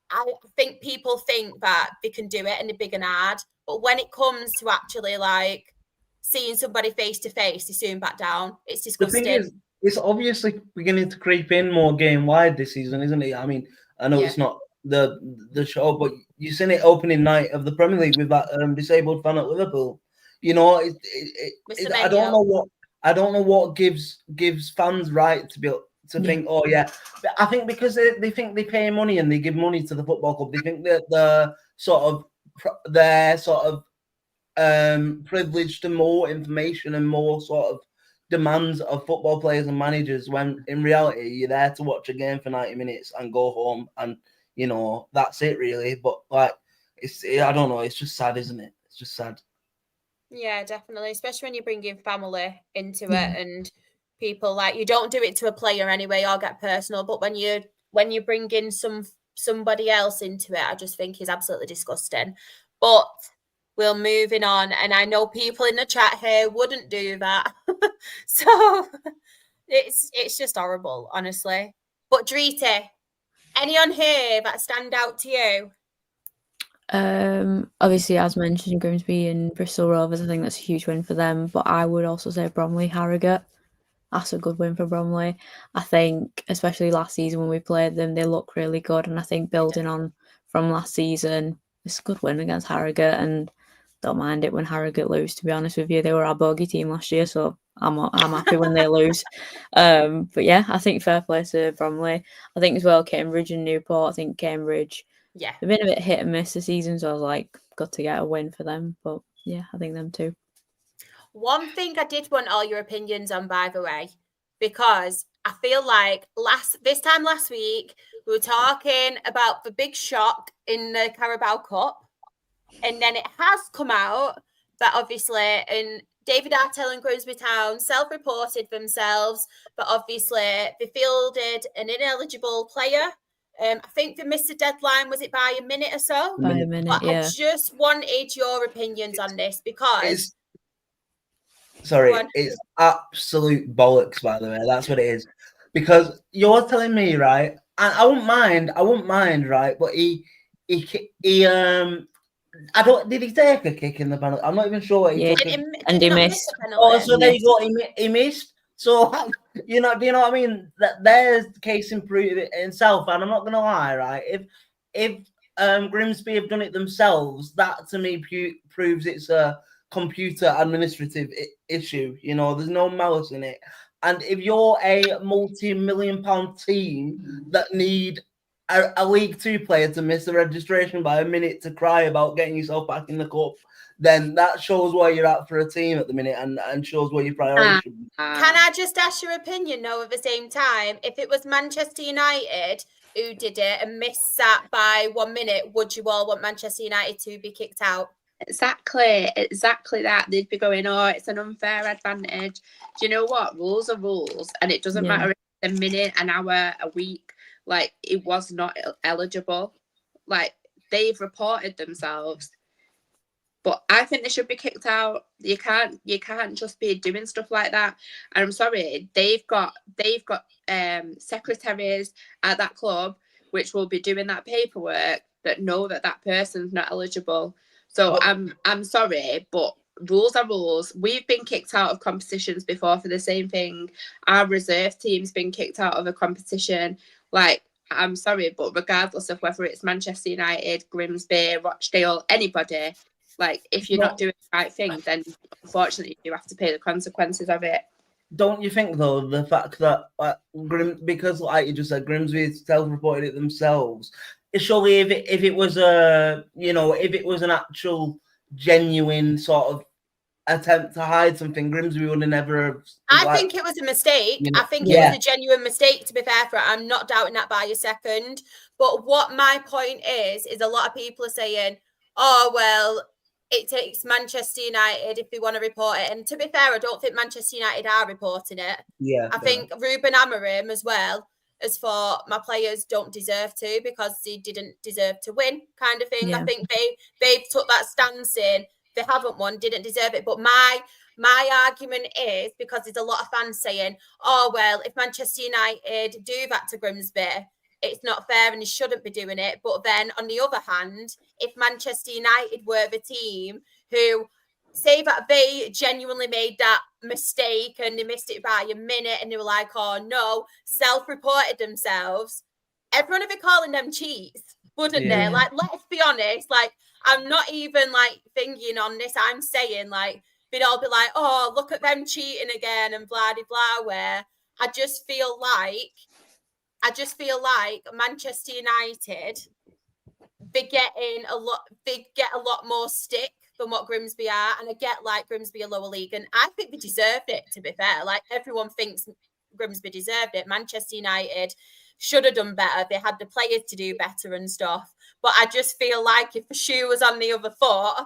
I think people think that they can do it and they're big and hard. But when it comes to actually, like, seeing somebody face to face, they soon back down. It's disgusting. The thing is, it's obviously beginning to creep in more game wide this season, isn't it? I mean, I know it's not the show, but you've seen it opening night of the Premier League with that disabled fan at Liverpool. You know, I don't know what gives fans right to be able to think, oh yeah. But I think because they think they pay money and they give money to the football club, they think that their sort of privileged to more information and more sort of demands of football players and managers, when in reality you're there to watch a game for 90 minutes and go home, and that's it really. But like, I don't know, it's just sad, isn't it? It's just sad. Yeah, definitely, especially when you're bringing family into it and people, like, you don't do it to a player anyway or get personal, but when you bring in somebody else into it, I just think is absolutely disgusting. But we're moving on, and I know people in the chat here wouldn't do that. So it's just horrible, honestly. But Drita, any on here that stand out to you? Obviously, as mentioned, Grimsby and Bristol Rovers, I think that's a huge win for them. But I would also say Bromley, Harrogate. That's a good win for Bromley. I think, especially last season when we played them, they look really good. And I think building on from last season, it's a good win against Harrogate. And don't mind it when Harrogate lose, to be honest with you. They were our bogey team last year, so I'm happy when they lose. But yeah, I think fair play to Bromley. I think as well, Cambridge and Newport. I think Cambridge, they've been a bit hit and miss this season, so I was like, good to get a win for them. But yeah, I think them too. One thing I did want all your opinions on, by the way, because I feel like this time last week, we were talking about the big shock in the Carabao Cup. And then it has come out that obviously, and David Artell and Grimsby Town self-reported themselves, but obviously they fielded an ineligible player. I think they missed the deadline, was it by a minute or so? By a minute, but yeah. I just wanted your opinions on this because... It's absolute bollocks, by the way. That's what it is. Because you're telling me, right, and I wouldn't mind, right, but he did he take a kick in the penalty? I'm not even sure what he took. And he missed. So there you go. He missed. So do you know what I mean? That there's the case in itself. And I'm not gonna lie, right? If Grimsby have done it themselves, that to me proves it's a computer administrative issue. There's no malice in it. And if you're a multi-million-pound team that need a League Two player to miss the registration by a minute to cry about getting yourself back in the cup, then that shows where you're at for a team at the minute and shows where your priorities should be. Can I just ask your opinion, though, at the same time? If it was Manchester United who did it and missed that by 1 minute, would you all want Manchester United to be kicked out? Exactly that. They'd be going, oh, it's an unfair advantage. Do you know what? Rules are rules, and it doesn't matter if it's a minute, an hour, a week. Like, it was not eligible. Like, they've reported themselves. But I think they should be kicked out. You can't just be doing stuff like that. And I'm sorry, they've got secretaries at that club which will be doing that paperwork that know that person's not eligible. So I'm sorry, but rules are rules. We've been kicked out of competitions before for the same thing. Our reserve team's been kicked out of a competition. Like, I'm sorry, but regardless of whether it's Manchester United, Grimsby, Rochdale, anybody, like, if you're not doing the right thing, then unfortunately you have to pay the consequences of it. Don't you think, though, the fact that because, like you just said, Grimsby self-reported it themselves, surely if it was an actual genuine sort of attempt to hide something, Grimsby would have never. I think it was a mistake. I think it was a genuine mistake, to be fair for it. I'm not doubting that by a second. But what my point is a lot of people are saying, oh, well, it takes Manchester United if they want to report it. And to be fair, I don't think Manchester United are reporting it. Yeah. I think Ruben Amorim as well as for my players don't deserve to because they didn't deserve to win, kind of thing. Yeah. I think they've took that stance in. They haven't won, didn't deserve it. But my argument is because there's a lot of fans saying, oh, well, if Manchester United do that to Grimsby, it's not fair and they shouldn't be doing it. But then on the other hand, if Manchester United were the team who say that they genuinely made that mistake and they missed it by a minute and they were like, oh no, self-reported themselves, everyone would be calling them cheats, wouldn't they? Like, let's be honest, like, I'm not even like thinking on this. I'm saying like, they'd all be like, oh, look at them cheating again and blah, blah, blah, where I just feel like Manchester United, they get a lot more stick than what Grimsby are. And I get like Grimsby are lower league, and I think they deserved it, to be fair. Like everyone thinks Grimsby deserved it. Manchester United should have done better. They had the players to do better and stuff. But I just feel like if the shoe was on the other foot,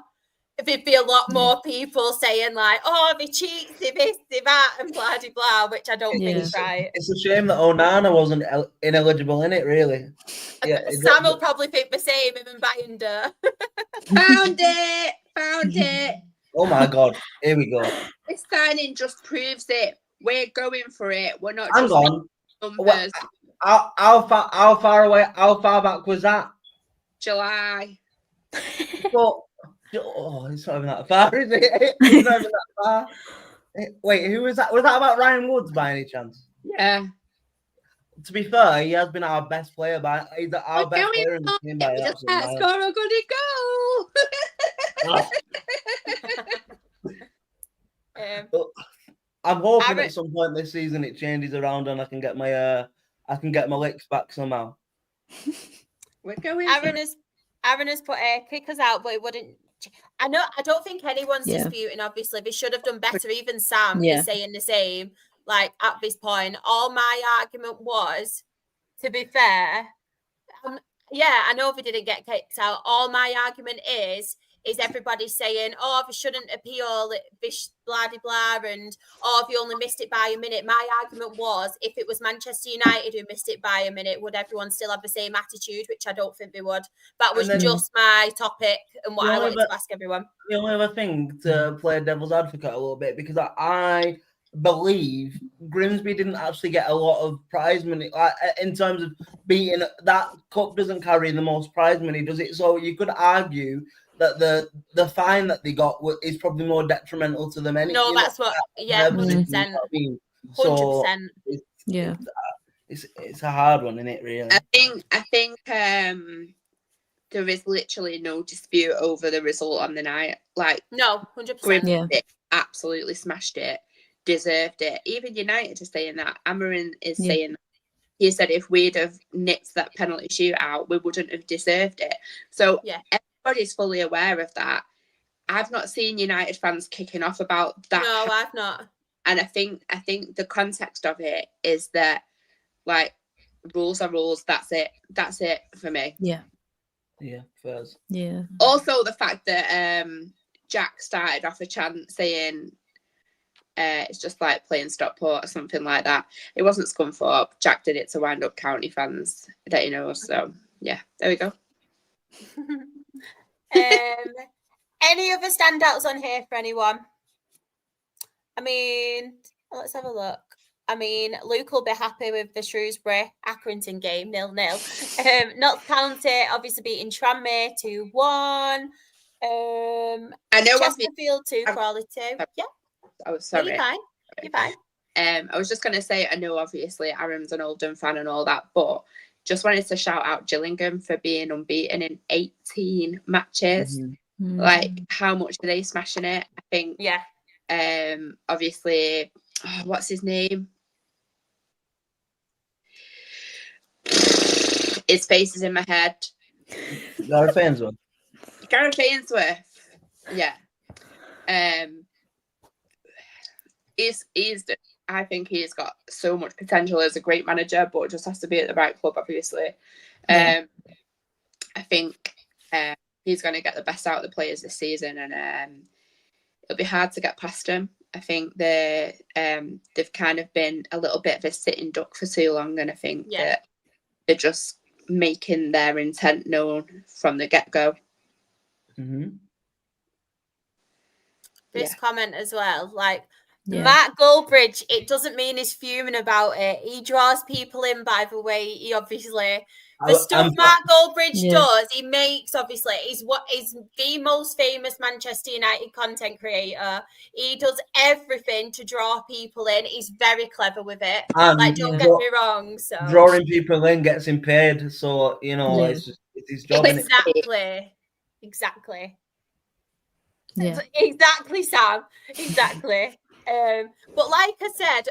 there'd be a lot more people saying like, oh, they cheat, they this, they that, and blah, blah, blah, which I don't think is right. It's a shame that Onana wasn't ineligible in it, really. Yeah, Sam will probably think the same, him and Binder. Found it. Oh my God, here we go. This signing just proves it. We're going for it. We're not Hang just on. numbers. How far away? How far back was that? July. Well, it's not even that far, is it? It's not even that far. Wait, who was that? Was that about Ryan Woods by any chance? Yeah. To be fair, he has been our best player he's our best player in the team by We just can't score a good goal. I'm hoping at some point this season it changes around and I can get my licks back somehow. We're going. Aaron has put kickers out, but it wouldn't. I don't think anyone's disputing. Obviously, they should have done better. Even Sam is saying the same. Like at this point, all my argument was, to be fair, I know they didn't get kicked out. All my argument is everybody saying, oh, they shouldn't appeal, blah, blah, blah, and oh, they only missed it by a minute. My argument was, if it was Manchester United who missed it by a minute, would everyone still have the same attitude? Which I don't think they would. That was just my topic and what I wanted to ask everyone. The only other thing to play devil's advocate a little bit, because I believe Grimsby didn't actually get a lot of prize money in terms of beating. That cup doesn't carry the most prize money, does it? So you could argue that the fine that they got is probably more detrimental to them anyway. No, that's what. Yeah, 100%. 100%. Yeah, it's a hard one, isn't it? Really. I think there is literally no dispute over the result on the night. Like no, 100%. Grimsby absolutely smashed it, deserved it. Even United is saying that. Amarin is saying that. He said if we'd have nicked that penalty shootout, we wouldn't have deserved it. So everybody's fully aware of that. I've not seen United fans kicking off about that. No, I've not. And I think the context of it is that, like, rules are rules. That's it for me. Yeah. Yeah, first. Yeah. Also, the fact that Jack started off a chant saying it's just like playing Stockport or something like that. It wasn't Scunthorpe. Jack did it to wind up County fans that he knows. So yeah, there we go. Any other standouts on here for anyone? I mean, let's have a look. I mean, Luke will be happy with the Shrewsbury Accrington game, 0-0. Notts County obviously beating Tranmere 2-1. I know Chesterfield 2, Crawley 2. Yeah. Oh, sorry. You're fine. You're fine. I was just going to say, I know obviously Aaron's an Oldham fan and all that, but just wanted to shout out Gillingham for being unbeaten in 18 matches. Mm-hmm. Like, how much are they smashing it? I think. Yeah. Obviously, what's his name? His face is in my head. Gareth Ainsworth. Gareth Ainsworth. Yeah. I think he's got so much potential as a great manager, but just has to be at the right club, obviously. I think he's going to get the best out of the players this season, and it'll be hard to get past him. I think they've kind of been a little bit of a sitting duck for too long, and I think that they're just making their intent known from the get-go. Mm-hmm. This comment as well, like, Matt Goldbridge, it doesn't mean he's fuming about it. He draws people in, by the way. He obviously, the stuff Matt Goldbridge does, he makes, obviously, he's the most famous Manchester United content creator. He does everything to draw people in. He's very clever with it. Like, don't get me wrong. So drawing people in gets him paid. So, it's his job. Exactly. Yeah. Exactly, Sam. Exactly. But like I said,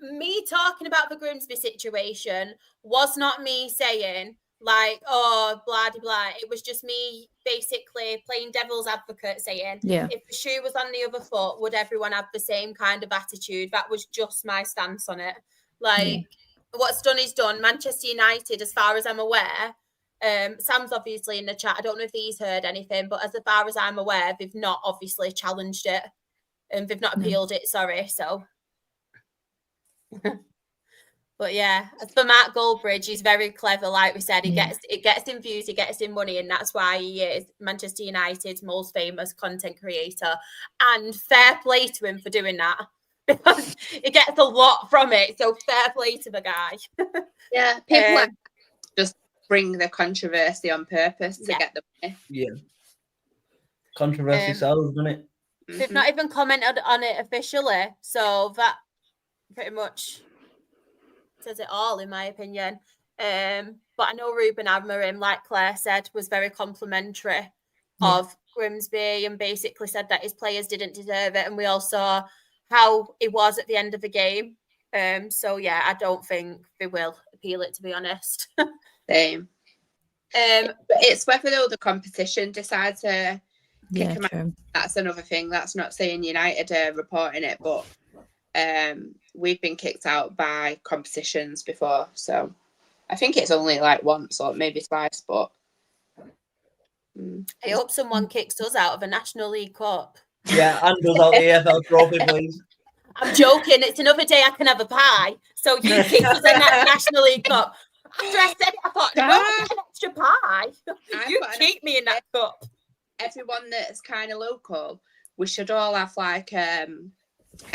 me talking about the Grimsby situation was not me saying, like, oh, blah, blah, blah. It was just me basically playing devil's advocate saying, if the shoe was on the other foot, would everyone have the same kind of attitude? That was just my stance on it. Like, what's done is done. Manchester United, as far as I'm aware, Sam's obviously in the chat. I don't know if he's heard anything, but as far as I'm aware, they've not obviously challenged it. And they've not appealed it, sorry. So... But yeah, as for Mark Goldbridge, he's very clever. Like we said, it gets him views, it gets him money, and that's why he is Manchester United's most famous content creator. And fair play to him for doing that, because he gets a lot from it. So fair play to the guy. Yeah, people like just bring the controversy on purpose to get the money. Yeah, controversy sells, doesn't it? They've not even commented on it officially, so that pretty much says it all, in my opinion. But I know Ruben Amorim, like Claire said, was very complimentary of Grimsby and basically said that his players didn't deserve it. And we all saw how it was at the end of the game. So, yeah, I don't think they will appeal it, to be honest. Same. But it's whether though the competition decide to kick them out. That's another thing. That's not saying United are reporting it, but we've been kicked out by competitions before, so I think it's only like once or maybe twice, but I hope someone kicks us out of a National League Cup. Yeah, and does out the EFL trophy, please. I'm joking. It's another day I can have a pie. So you kick us in that National League Cup. After I said it, I thought, no, get an extra pie. You keep me in that cup. Everyone that's kind of local, we should all have like a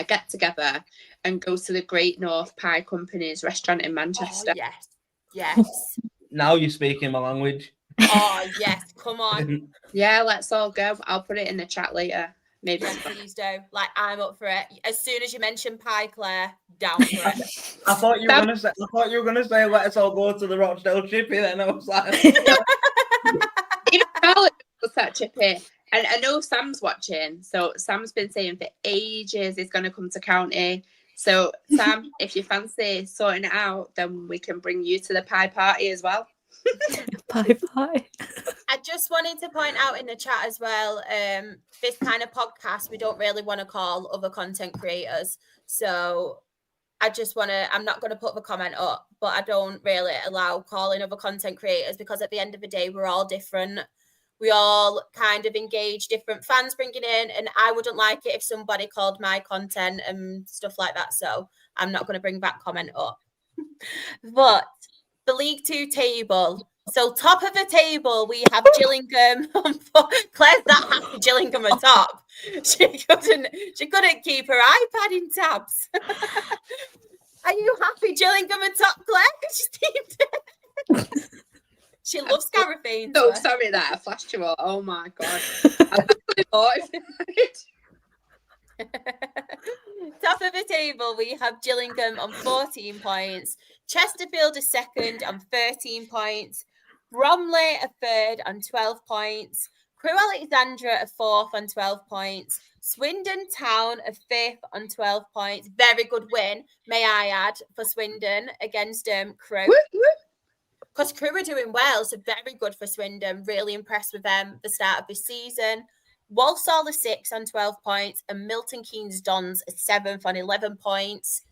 get together and go to the Great North Pie Company's restaurant in Manchester. Oh, yes. Now you're speaking my language. Oh, yes, come on. Yeah, let's all go. I'll put it in the chat later. Maybe. Yeah, please do. Like, I'm up for it. As soon as you mention pie, Claire, down for it. I thought you were gonna say let's all go to the Rochdale Chippy. Then I was like, even Charlotte goes that Chippy. And I know Sam's watching, so Sam's been saying for ages he's going to come to County. So, Sam, if you fancy sorting it out, then we can bring you to the pie party as well. Pie party. I just wanted to point out in the chat as well, this kind of podcast, we don't really want to call other content creators. So I just want to, I'm not going to put the comment up, but I don't really allow calling other content creators because at the end of the day, we're all different. We all kind of engage different fans bringing in, and I wouldn't like it if somebody called my content and stuff like that. So I'm not going to bring that comment up. But the League Two table. So top of the table, we have Gillingham. Claire's that happy Gillingham on top. She couldn't keep her iPad in tabs. Are you happy Gillingham on top, Claire? She steamed it. She loves Scarafane. So sorry that I flashed you all. Oh my god. I'm actually mortified. Top of the table, we have Gillingham on 14 points. Chesterfield is second on 13 points. Bromley are third on 12 points. Crewe Alexandra are fourth on 12 points. Swindon Town are fifth on 12 points. Very good win, may I add, for Swindon against Crewe. Because Crewe are doing well, so very good for Swindon. Really impressed with them at the start of the season. Walsall are 6th on 12 points, and Milton Keynes Dons are 7th on 11 points.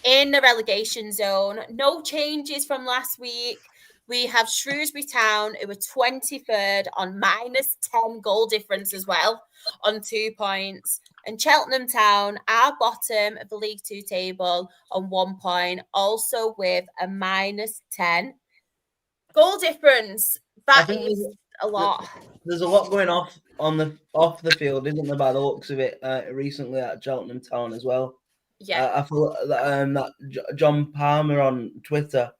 In the relegation zone, no changes from last week. We have Shrewsbury Town, who are 23rd on -10 goal difference as well, on 2 points. And Cheltenham Town are bottom of the League Two table on 1 point, also with a -10 goal difference. That is a lot. There's a lot going off the field, isn't there, by the looks of it, recently at Cheltenham Town as well. Yeah. I follow that John Palmer on Twitter,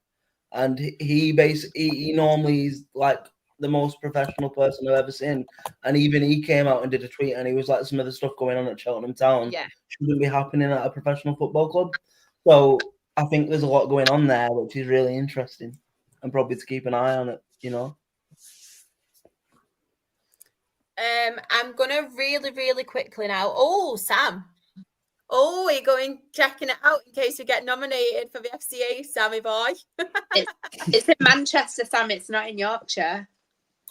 and he normally is like the most professional person I've ever seen, and even he came out and did a tweet, and he was like, some of the stuff going on at Cheltenham Town shouldn't be happening at a professional football club. So I think there's a lot going on there, which is really interesting, and probably to keep an eye on it, you know. I'm gonna really, really quickly now. Oh, Sam, Oh, you're going checking it out in case we get nominated for the FCA, Sammy boy. It's in Manchester, Sam. It's not in Yorkshire.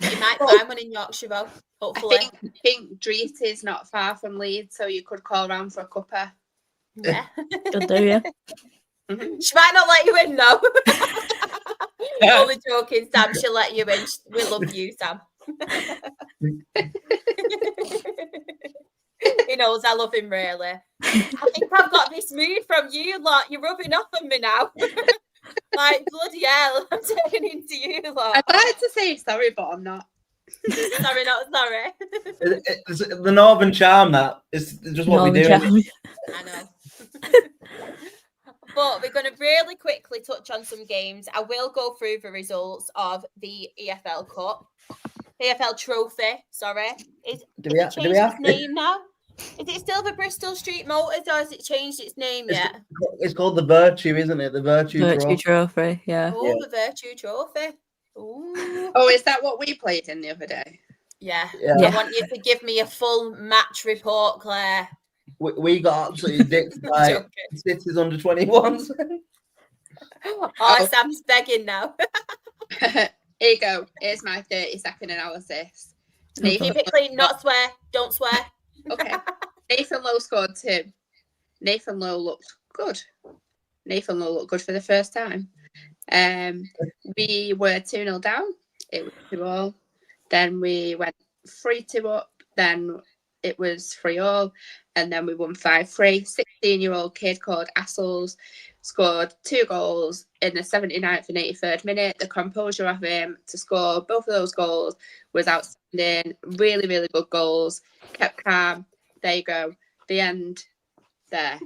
You might find one in Yorkshire, though, hopefully. I think Dreet is not far from Leeds, so you could call round for a cuppa. Yeah. Could do, yeah. She might not let you in, though. Only joking, Sam. She'll let you in. We love you, Sam. He knows I love him, really. I think I've got this mood from you lot. You're rubbing off on me now. Like, bloody hell, I'm turning into you lot. I'd like to say sorry, but I'm not. Sorry, not sorry. It's the Northern charm, that. It's just what we do. I know. But we're going to really quickly touch on some games. I will go through the results of the EFL Cup. EFL Trophy, sorry. Do we have its name now? Is it still the Bristol Street Motors, or has it changed its name yet? It's called the Virtue, isn't it? The Virtue Trophy, yeah. Oh, the Virtue Trophy. Ooh. Oh, is that what we played in the other day? Yeah. Yeah. I want you to give me a full match report, Claire. We got absolutely dicked by City's under 21s. Oh, Sam's begging now. Here you go. Here's my 30-second analysis. Keep it clean, not swear. Don't swear. Okay. Nathan Lowe scored 2. Nathan Lowe looked good. Nathan Lowe looked good for the first time. We were 2-0 down. It was 2-all. Then we went 3-2 up. Then it was 3-all. And then we won 5-3. 16-year-old kid called Assels scored 2 goals in the 79th and 83rd minute. The composure of him to score both of those goals was outstanding. Really, really good goals. Kept calm. There you go. The end. There.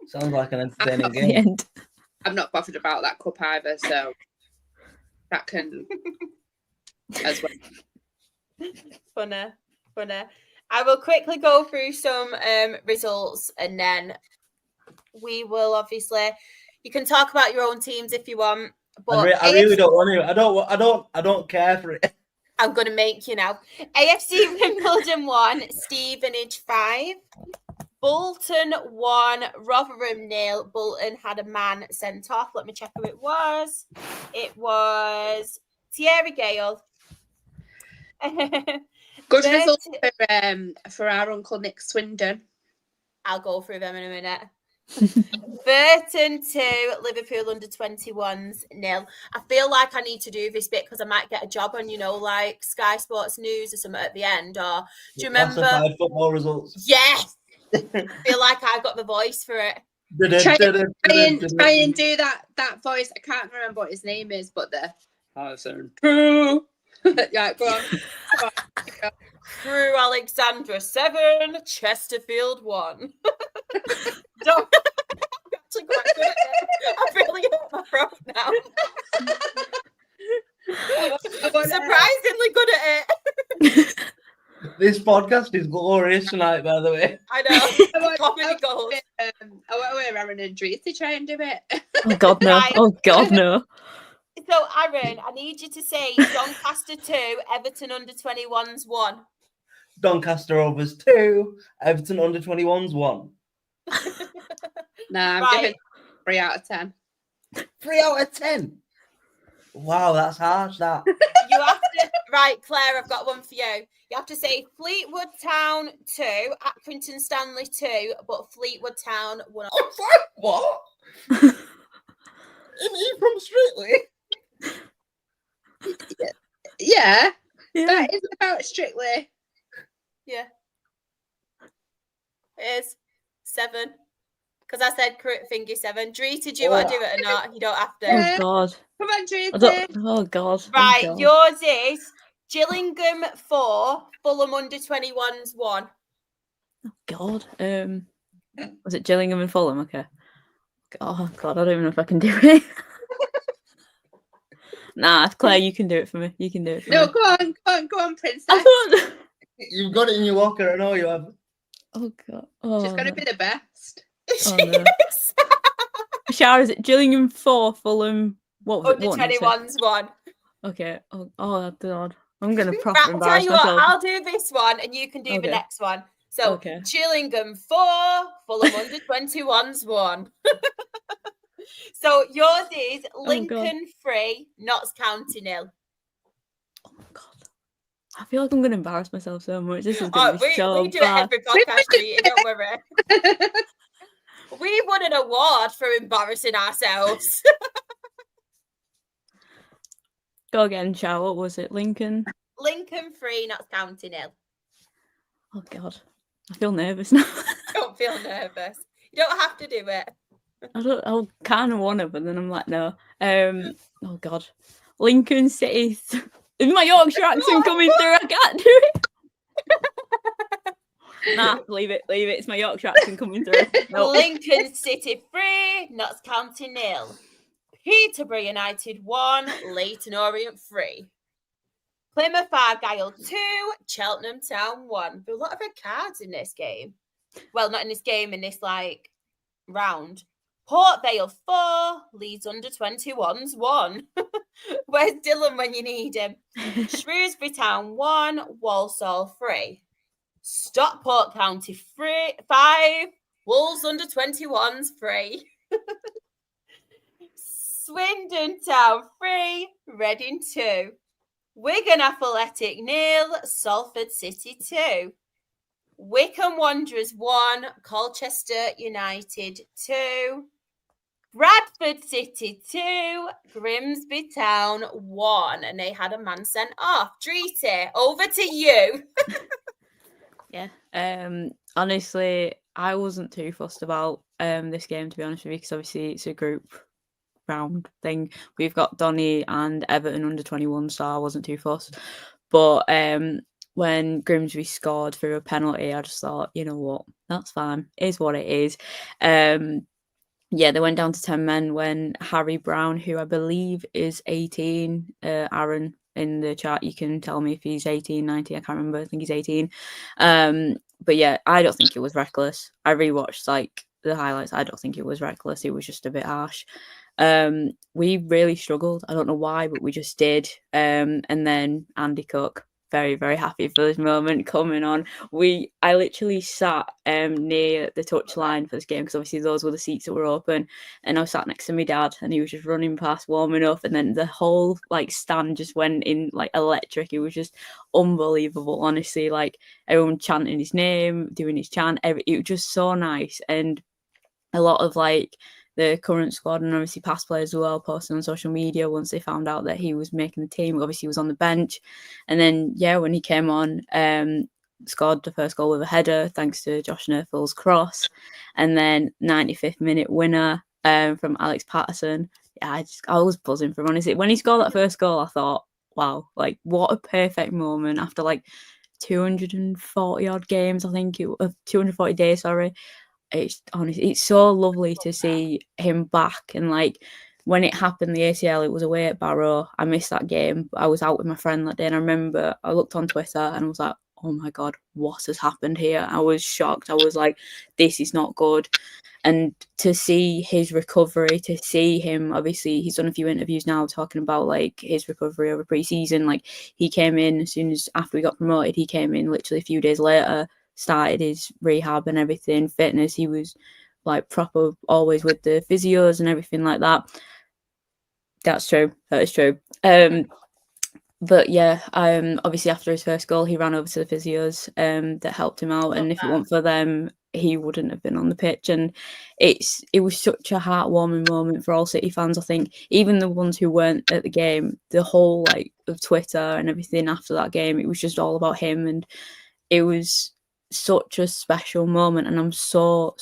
Sounds like an entertaining game. I'm not bothered about that cup either, so that can as well. Funny. I will quickly go through some results, and then we will obviously. You can talk about your own teams if you want, but I really don't want to. I don't care for it. I'm going to make you now. AFC Wimbledon 1, Stevenage 5. Bolton 1, Rotherham 0. Bolton had a man sent off. Let me check who it was. It was Thierry Gale. Good result for our Uncle Nick Swindon. I'll go through them in a minute. Burton 2, Liverpool under 21s 0. I feel like I need to do this bit because I might get a job on, like Sky Sports News or something at the end. Or do you remember classified football results? Yes. I feel like I got the voice for it. Try and do that voice. I can't remember what his name is, but true. Yeah, go on. Crew Alexandra 7, Chesterfield 1. Don't. I'm actually quite good at it. I'm really hurt my throat now. Surprisingly good at it. This podcast is glorious tonight, by the way. I know. Comedy gold. I want to Aaron and Drew to try and do it. Oh God, no. Right. Oh God, no. So, Aaron, I need you to say Doncaster 2, Everton under 21s 1. Doncaster Rovers 2, Everton under 21s 1. Nah, I'm giving 3 out of 10. 3 out of 10? Wow, that's harsh, that. You have to... Right, Claire, I've got one for you. You have to say Fleetwood Town 2, Accrington Stanley 2, but Fleetwood Town 1. Oh, sorry, what? Isn't he from Strictly? Yeah. That is about Strictly. Yeah. It is 7. Because I said thingy 7. Dree, did you want to do it or not? You don't have to. Oh God. Come on, Dree. Oh God. Right, oh, God. yours is Gillingham 4, Fulham under 21s 1. Oh God. Was it Gillingham and Fulham? Okay. Oh God, I don't even know if I can do it. Nah, Claire, you can do it for me. You can do it for me. No, go on, Princess. You've got it in your locker, I know you have. Oh God. Oh, She's going to be the best. Oh, no. Shara, is it Gillingham 4, Fulham? What was under it? 21s 1. Okay. Oh God. I'm going to proper Right, I'll tell embarrass you myself. what, I'll do this one and you can do the next one. So Okay. Gillingham 4, Fulham under 21s 1. So yours is Lincoln 3, Notts County 0. Oh my God. I feel like I'm going to embarrass myself so much. This is going to be so we do bad. it every podcast meeting, don't worry. We won an award for embarrassing ourselves. Go again, Chow. What was it? Lincoln? Lincoln 3, Notts County 0. Oh God. I feel nervous now. Don't feel nervous. You don't have to do it. I kind of want to, but then I'm like, no. Oh God. Lincoln City. Is my Yorkshire accent coming through? I can't do it. Nah, leave it. It's my Yorkshire accent coming through. Nope. Lincoln City 3, Notts County 0. Peterborough United 1, Leyton Orient 3. Plymouth Argyle 2, Cheltenham Town 1. There were a lot of red cards in this game. Well, not in this game, in this round. Port Vale 4, Leeds under 21s 1. Where's Dylan when you need him? Shrewsbury Town 1, Walsall 3. Stockport County 5, Wolves under 21s 3. Swindon Town 3, Reading 2. Wigan Athletic 0, Salford City 2. Wycombe Wanderers 1, Colchester United 2. Bradford City 2, Grimsby Town 1. And they had a man sent off. Dreety, over to you. Yeah. Honestly, I wasn't too fussed about this game, to be honest with you, because obviously it's a group round thing. We've got Donny and Everton under 21, so I wasn't too fussed. But when Grimsby scored through a penalty, I just thought, you know what, that's fine. It is what it is. Yeah, they went down to 10 men when Harry Brown, who I believe is 18, Aaron, in the chat, you can tell me if he's 18, 19, I can't remember, I think he's 18. But yeah, I don't think it was reckless. I rewatched the highlights. I don't think it was reckless. It was just a bit harsh. We really struggled. I don't know why, but we just did. And then Andy Cook, very, very happy for this moment coming on. I literally sat near the touchline for this game, because obviously those were the seats that were open, and I was sat next to my dad, and he was just running past, warming up, and then the whole stand just went in electric. It was just unbelievable, honestly. Everyone chanting his name, doing his chant. It was just so nice. And a lot of the current squad and obviously past players as well posted on social media once they found out that he was making the team. Obviously he was on the bench, and then when he came on, scored the first goal with a header thanks to Josh Nerfell's cross, and then 95th minute winner from Alex Patterson. Yeah, I was buzzing for him, honestly. When he scored that first goal, I thought, wow, what a perfect moment after 240 odd games, I think 240 days, sorry. It's honestly, it's so lovely to see him back. And when it happened, the ACL, it was away at Barrow. I missed that game. I was out with my friend that day, and I remember I looked on Twitter and I was like, oh my God, what has happened here? I was shocked. I was like, this is not good. And to see his recovery, to see him, obviously he's done a few interviews now talking about his recovery over pre-season. He came in as soon as after we got promoted, he came in literally a few days later, started his rehab and everything, fitness. He was proper, always with the physios and everything like that. That's true. That is true. But yeah, obviously after his first goal, he ran over to the physios that helped him out. And if it weren't for them, he wouldn't have been on the pitch. And it was such a heartwarming moment for all City fans. I think even the ones who weren't at the game, the whole of Twitter and everything after that game, it was just all about him. And it was such a special moment, and I'm so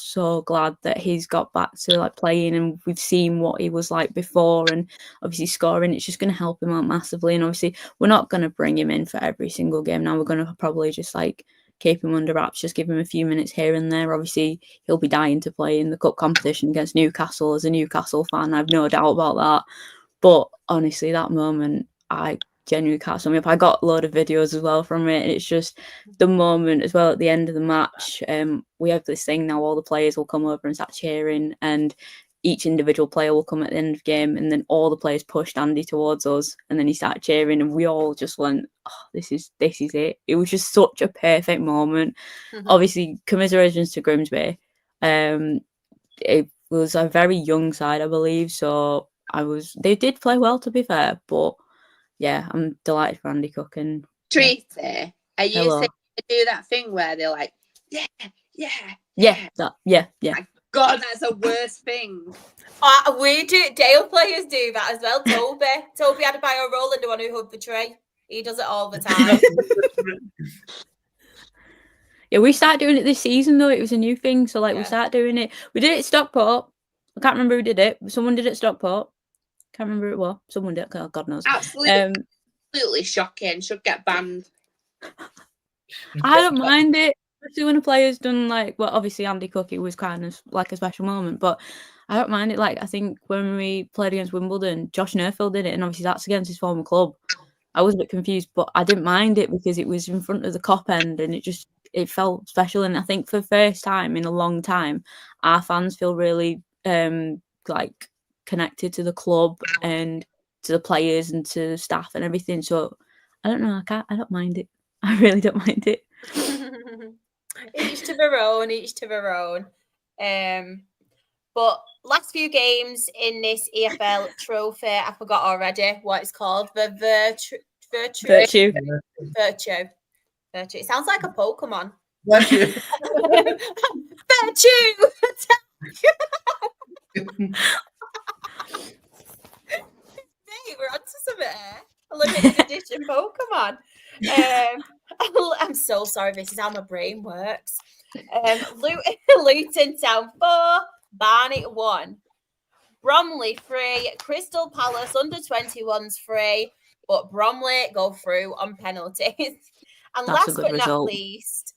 glad that he's got back to playing, and we've seen what he was like before, and obviously scoring. It's just going to help him out massively. And obviously we're not going to bring him in for every single game now. We're going to probably just keep him under wraps, just give him a few minutes here and there. Obviously he'll be dying to play in the cup competition against Newcastle. As a Newcastle fan, I've no doubt about that. But honestly, that moment, I genuinely can't sum me up. I got a load of videos as well from it, and it's just the moment as well at the end of the match. We have this thing now, all the players will come over and start cheering, and each individual player will come at the end of the game, and then all the players pushed Andy towards us, and then he started cheering, and we all just went, oh, this is it. It was just such a perfect moment. Obviously, commiserations to Grimsby. It was a very young side, I believe, so they did play well, to be fair, but yeah, I'm delighted for Andy Cook. And Treaty, are you saying to do that thing where they're like, yeah. Yeah. God, that's the worst thing. We do. Dale players do that as well. Toby had a bio roll and the one who hugged the tree. He does it all the time. Yeah, we started doing it this season though. It was a new thing, so we started doing it. We did it at Stockport. I can't remember who did it. Someone did it at Stockport. Can't remember who it was. Someone did. Oh, God knows. Absolutely shocking. Should get banned. I don't mind it. Especially when a player's done obviously Andy Cook, it was kind of like a special moment, but I don't mind it. I think when we played against Wimbledon, Josh Nerfield did it, and obviously that's against his former club. I was a bit confused, but I didn't mind it because it was in front of the Cop End, and it felt special. And I think for the first time in a long time, our fans feel really connected to the club and to the players and to the staff and everything. So I don't know. I don't mind it. I really don't mind it. Each to their own. But last few games in this EFL trophy, I forgot already what it's called. The Virtue. It sounds like a Pokemon. Virtue. Virtue. Hey, we're onto something here. A limited edition Pokemon. I'm so sorry. This is how my brain works. Luton Town 4, Barnet 1, Bromley 3, Crystal Palace under 21s 3, but Bromley go through on penalties. And That's last but not least,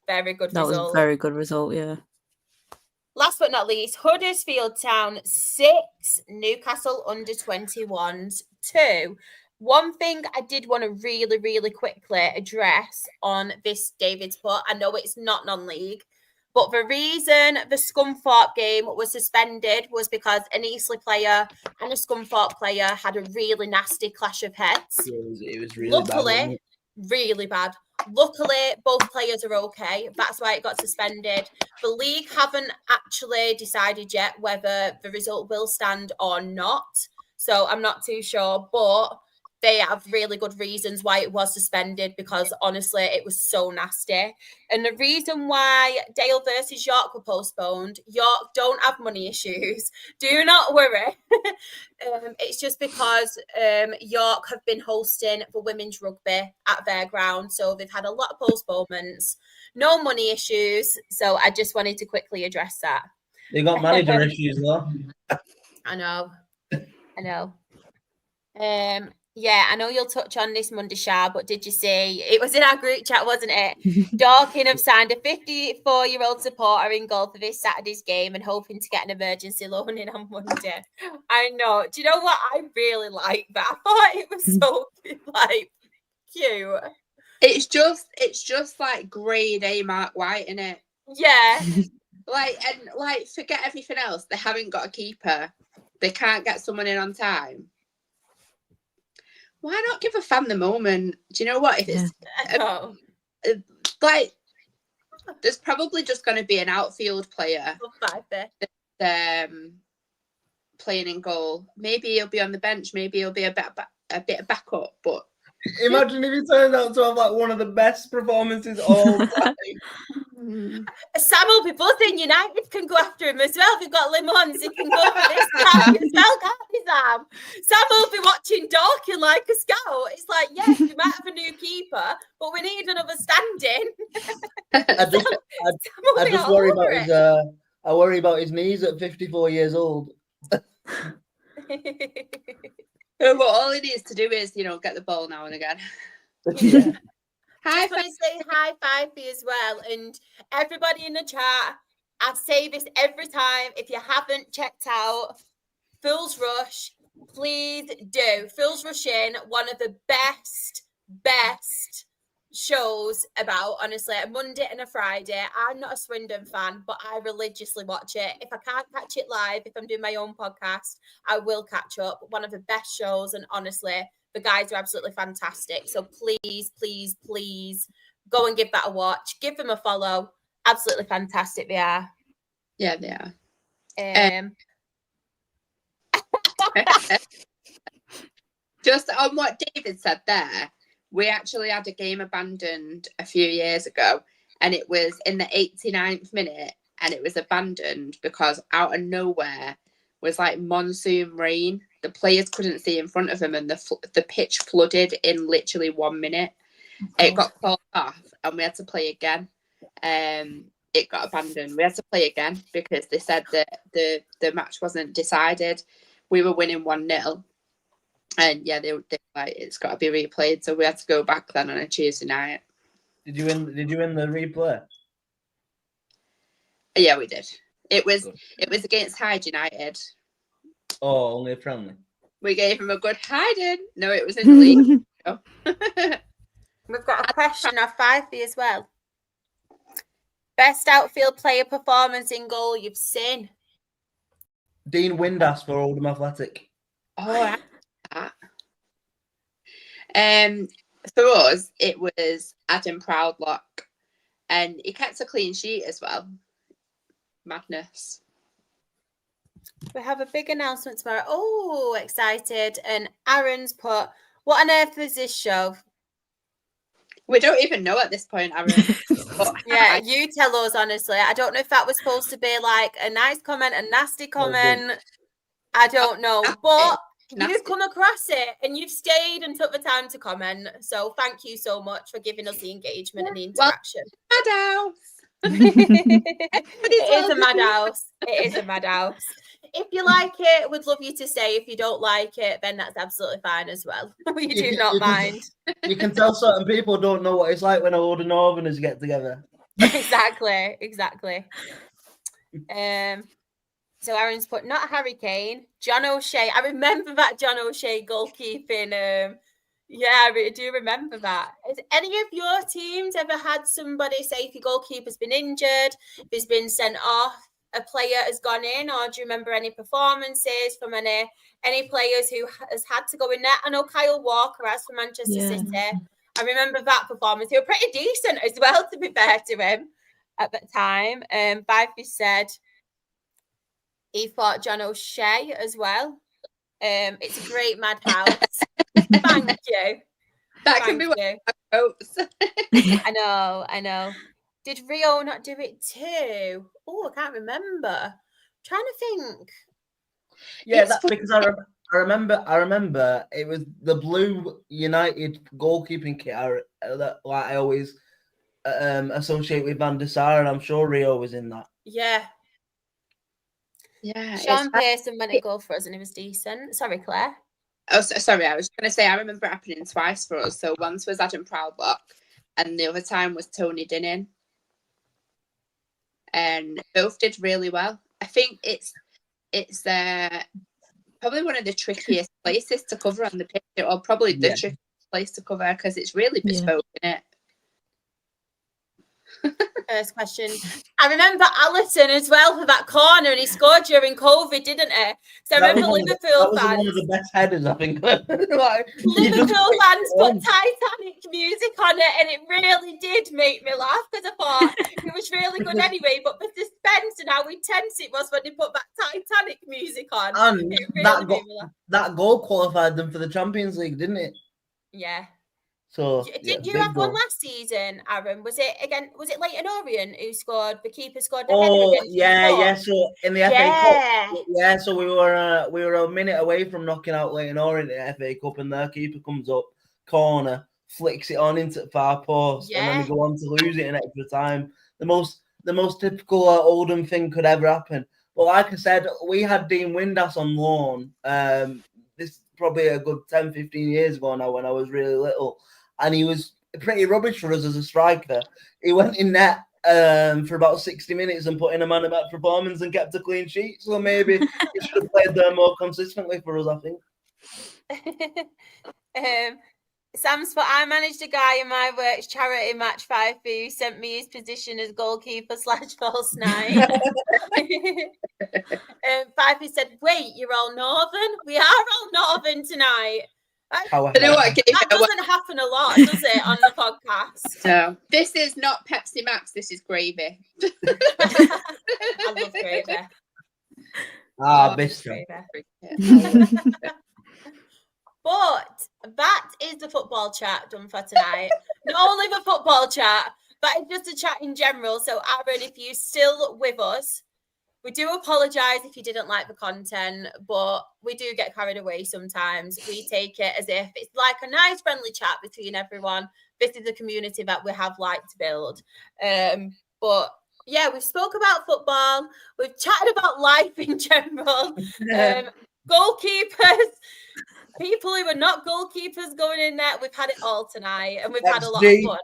very good result. That was a very good result, yeah. Last but not least, Huddersfield Town 6, Newcastle under 21s 2. One thing I did want to really, really quickly address on this David's put, I know it's not non-league, but the reason the Scunthorpe game was suspended was because an Eastleigh player and a Scunthorpe player had a really nasty clash of heads. It was really Luckily, really bad. Luckily, both players are okay. That's why it got suspended. The league haven't actually decided yet whether the result will stand or not. So I'm not too sure, but they have really good reasons why it was suspended because, honestly, it was so nasty. And the reason why Dale versus York were postponed, York don't have money issues. Do not worry. It's just because York have been hosting the women's rugby at their ground. So they've had a lot of postponements, no money issues. So I just wanted to quickly address that. They got manager issues, though. I know. Yeah, I know you'll touch on this Monday, Shah, but did you see, it was in our group chat, wasn't it? Dorking have signed a 54-year-old supporter in goal for this Saturday's game and hoping to get an emergency loan in on Monday. I know. Do you know what? I really like that. I thought it was so, cute. It's just like grade A Mark White, innit? Yeah. Forget everything else. They haven't got a keeper. They can't get someone in on time. Why not give a fan the moment? Do you know what? If it's there's probably just going to be an outfield player playing in goal. Maybe he'll be on the bench. Maybe he'll be a bit of backup. But imagine if he turns out to have one of the best performances all time. Sam will be buzzing. United can go after him as well. If you've got Limons, he can go for this time as well, can't he, Sam? Sam will be watching Dorking like a scout. It's like, yes, we might have a new keeper, but we need another standing. I just worry about I worry about his knees at 54 years old. But all he needs to do is, get the ball now and again. Yeah. I just want to say high five for you as well. And everybody in the chat, I say this every time. If you haven't checked out Fool's Rush, please do. Fool's Rush in, one of the best shows about, honestly, a Monday and a Friday. I'm not a Swindon fan, but I religiously watch it. If I can't catch it live, if I'm doing my own podcast, I will catch up. One of the best shows, and honestly, the guys are absolutely fantastic. So please, please, please go and give that a watch. Give them a follow. Absolutely fantastic they are. Yeah, they are. Just on what David said there, we actually had a game abandoned a few years ago, and it was in the 89th minute, and it was abandoned because out of nowhere was like monsoon rain. The players couldn't see in front of them, and the pitch flooded in literally 1 minute. It got called off, and we had to play again. It got abandoned. We had to play again because they said that the match wasn't decided. We were winning 1-0. And yeah, they like, it's got to be replayed. So we had to go back then on a Tuesday night. Did you win the replay? Yeah, we did. It was against Hyde United. Oh, only a friendly. We gave him a good hiding. No, it was in the league. We've got a question of 5 for you as well. Best outfield player performance in goal you've seen? Dean Windass for Oldham Athletic. Oh, for us, it was Adam Proudlock, and he kept a clean sheet as well. Madness. We have a big announcement tomorrow. Oh, excited. And Aaron's put, what on earth is this show? We don't even know at this point, Aaron. Yeah, you tell us, honestly. I don't know if that was supposed to be like a nice comment, a nasty comment. I don't know. But you've come across it and you've stayed and took the time to comment. So thank you so much for giving us the engagement and the interaction. Madhouse. It is a madhouse. It is a madhouse. If you like it, we'd love you to stay. If you don't like it, then that's absolutely fine as well. We do not mind. You can tell certain people don't know what it's like when all the Northerners get together. Exactly. So Aaron's put, not Harry Kane, John O'Shea. I remember that John O'Shea goalkeeping. Yeah, I do remember that. Has any of your teams ever had somebody, say, if your goalkeeper's been injured, if he's been sent off, a player has gone in, or do you remember any performances from any players who has had to go in there? I know Kyle Walker has for Manchester City. I remember that performance. He was pretty decent as well, to be fair to him at that time. Bivey said he thought John O'Shea as well. It's a great madhouse. Thank you. That can be what I know. Did Rio not do it too? Oh, I can't remember. I'm trying to think. Yeah, that's because I remember it was the blue United goalkeeping kit that I always associate with Van der Sar, and I'm sure Rio was in that. Yeah. Yeah. Sean Pearson went and goal for us, and it was decent. Sorry, Claire. Oh, sorry. I was going to say I remember it happening twice for us. So once was Adam Proudlock, and the other time was Tony Dinning. And both did really well. I think it's probably one of the trickiest places to cover on the pitch, or probably the trickiest place to cover because it's really bespoke, isn't it? First question. I remember Allison as well for that corner, and he scored during COVID, didn't he? So I remember Liverpool fans. That was one of the best headers, I think. Liverpool fans put Titanic music on it, and it really did make me laugh because I thought it was really good anyway. But the suspense and how intense it was when they put that Titanic music on, and it really made me laugh. That goal qualified them for the Champions League, didn't it? Yeah. So did you have one last season, Aaron? Was it Leighton Orient who scored? The keeper scored. Oh yeah. So in the FA Cup, so we were a minute away from knocking out Leighton Orient in the FA Cup, and their keeper comes up, corner, flicks it on into the far post, and then we go on to lose it in extra time. The most typical Oldham thing could ever happen. But like I said, we had Dean Windass on loan. This is probably a good 10, 15 years ago now when I was really little. And he was pretty rubbish for us as a striker. He went in net for about 60 minutes and put in a man-of-match performance and kept a clean sheet. So maybe he should have played there more consistently for us, I think. Sam's put, I managed a guy in my work's charity match 5 who sent me his position as goalkeeper / false nine. Fifey said, wait, you're all Northern? We are all Northern tonight. You know what? That doesn't happen a lot, does it, on the podcast? No. This is not Pepsi Max, this is gravy. I love gravy. Missed gravy. But that is the football chat done for tonight. Not only the football chat, but it's just a chat in general. So, Aaron, if you're still with us, we do apologise if you didn't like the content, but we do get carried away sometimes. We take it as if it's like a nice, friendly chat between everyone. This is a community that we have liked to build. But yeah, we've spoke about football. We've chatted about life in general. Goalkeepers, people who are not goalkeepers going in there. We've had it all tonight, and we've had a lot of fun.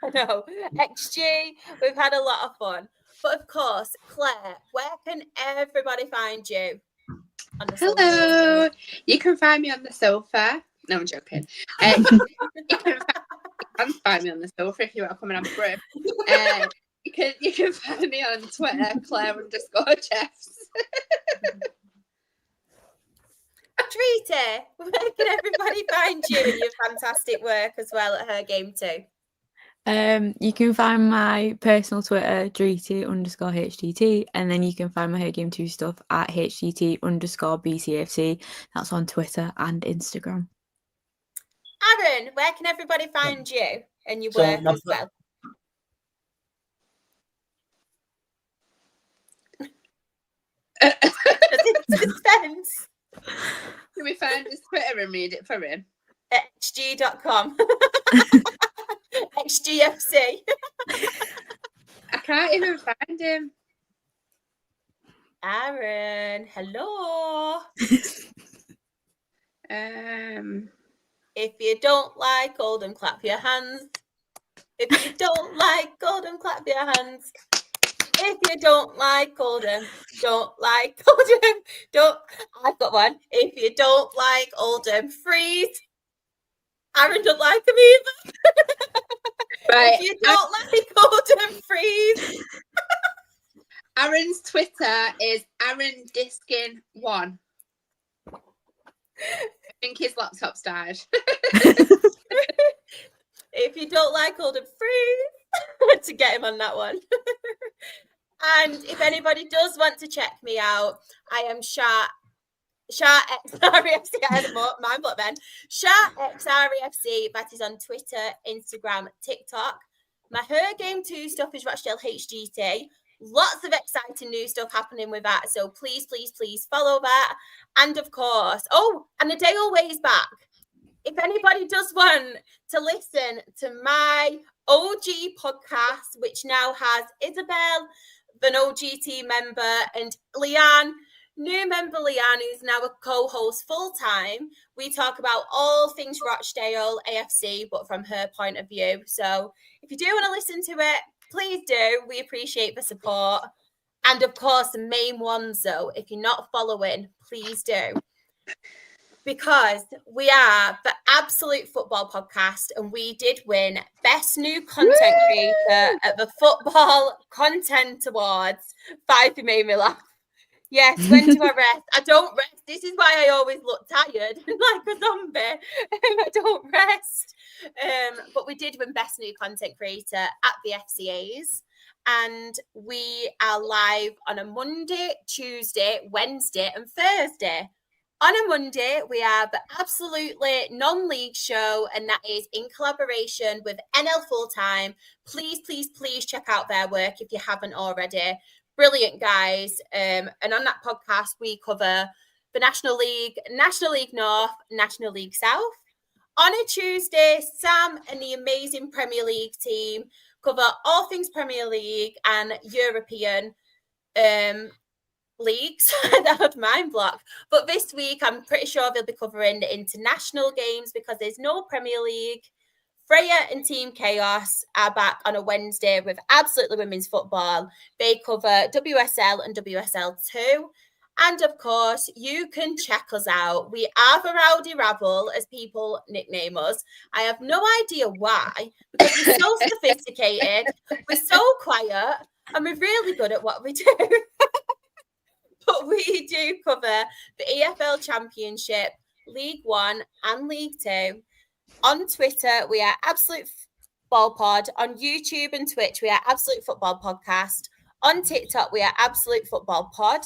I know. XG, we've had a lot of fun. But of course, Claire, where can everybody find you? Hello. You can find me on the sofa. No, I'm joking. You can find me on the sofa if you want to come and have a break. You can find me on Twitter, Claire_Chefs. Treaty, where can everybody find you and your fantastic work as well at Her Game Too? You can find my personal Twitter, Dreety_HTT, and then you can find my Her Game 2 stuff at HTT_BCFC. That's on Twitter and Instagram. Aaron, where can everybody find you and your work as well? Suspense. Can we find his Twitter and read it for him? xg.com. XGFC. I can't even find him. Aaron, hello. If you don't like Oldham, clap your hands. If you don't like Oldham, clap your hands. If you don't like Oldham, don't like Oldham, don't. I've got one. If you don't like Oldham, freeze. Aaron don't like him either. Right. If you don't like Oldham, freeze. Aaron's Twitter is Aaron Diskin1. I think his laptop's died. If you don't like Oldham, freeze. To get him on that one. And if anybody does want to check me out, I am XREFC. I had mine, but then XREFC. That is on Twitter, Instagram, TikTok. My Her Game 2 stuff is Rochdale HGT. Lots of exciting new stuff happening with that. So please, please, please follow that. And of course, and a day always back. If anybody does want to listen to my OG podcast, which now has Isabel, an OG team member, and Leanne, new member Leanne, who's now a co-host full-time. We talk about all things Rochdale AFC, but from her point of view. So if you do want to listen to it, please do. We appreciate the support. And of course, the main ones, though, if you're not following, please do. Because we are the Absolute Football Podcast, and we did win Best New Content Creator at the Football Content Awards. Five, made me laugh. Yes, when do I rest? I don't rest. This is why I always look tired, like a zombie. I don't rest. But we did win Best New Content Creator at the FCAs. And we are live on a Monday, Tuesday, Wednesday, and Thursday. On a Monday, we have absolutely non-league show, and that is in collaboration with NL Fulltime. Please, please, please check out their work if you haven't already. Brilliant guys. And on that podcast, we cover the National League North, National League South. On a Tuesday, Sam and the amazing Premier League team cover all things Premier League and European leagues. That had mind block. But this week, I'm pretty sure they'll be covering the international games because there's no Premier League. Freya and Team Chaos are back on a Wednesday with Absolutely Women's Football. They cover WSL and WSL2. And of course, you can check us out. We are the Rowdy Rabble, as people nickname us. I have no idea why, because we're so sophisticated, we're so quiet, and we're really good at what we do. But we do cover the EFL Championship, League One, and League Two. On Twitter, we are Absolute Football Pod. On YouTube and Twitch, we are Absolute Football Podcast. On TikTok, we are Absolute Football Pod.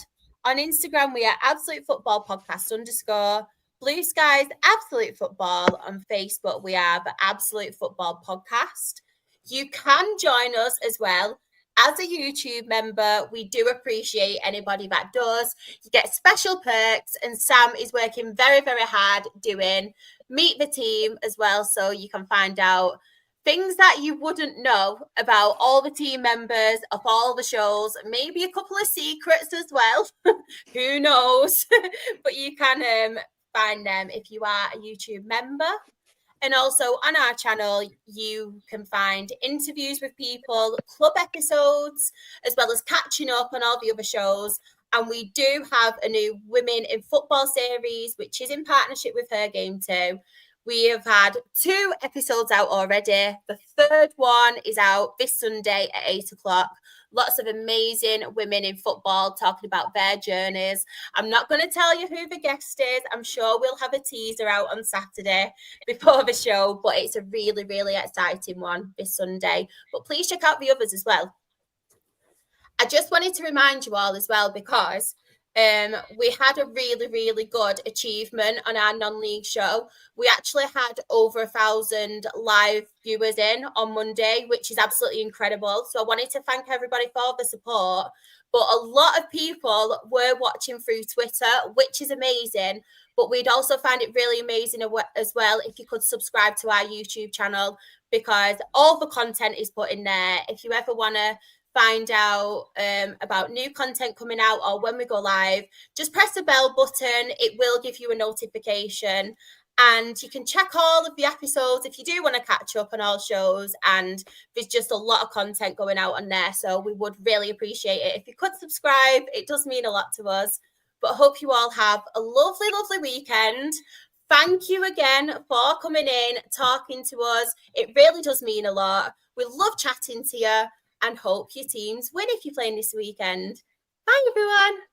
On Instagram, we are Absolute Football Podcast _. Blue Skies, Absolute Football. On Facebook, we are the Absolute Football Podcast. You can join us as well as a YouTube member. We do appreciate anybody that does. You get special perks, and Sam is working very, very hard doing Meet the Team as well, so you can find out things that you wouldn't know about all the team members of all the shows, maybe a couple of secrets as well. Who knows? But you can find them if you are a YouTube member. And also on our channel, you can find interviews with people, club episodes, as well as catching up on all the other shows. And we do have a new Women in Football series, which is in partnership with Her Game Too. We have had 2 episodes out already. The 3rd one is out this Sunday at 8 o'clock. Lots of amazing women in football talking about their journeys. I'm not going to tell you who the guest is. I'm sure we'll have a teaser out on Saturday before the show, but it's a really, really exciting one this Sunday. But please check out the others as well. I just wanted to remind you all as well, because we had a really, really good achievement on our non-league show. We actually had over 1,000 live viewers in on Monday, which is absolutely incredible. So I wanted to thank everybody for the support. But a lot of people were watching through Twitter, which is amazing. But we'd also find it really amazing as well if you could subscribe to our YouTube channel, because all the content is put in there. If you ever want to find out about new content coming out or when we go live, just press the bell button. It will give you a notification, and you can check all of the episodes if you do want to catch up on all shows. And there's just a lot of content going out on there, so we would really appreciate it if you could subscribe. It does mean a lot to us. But I hope you all have a lovely, lovely weekend. Thank you again for coming in, talking to us. It really does mean a lot. We love chatting to you, and hope your teams win if you're playing this weekend. Bye, everyone.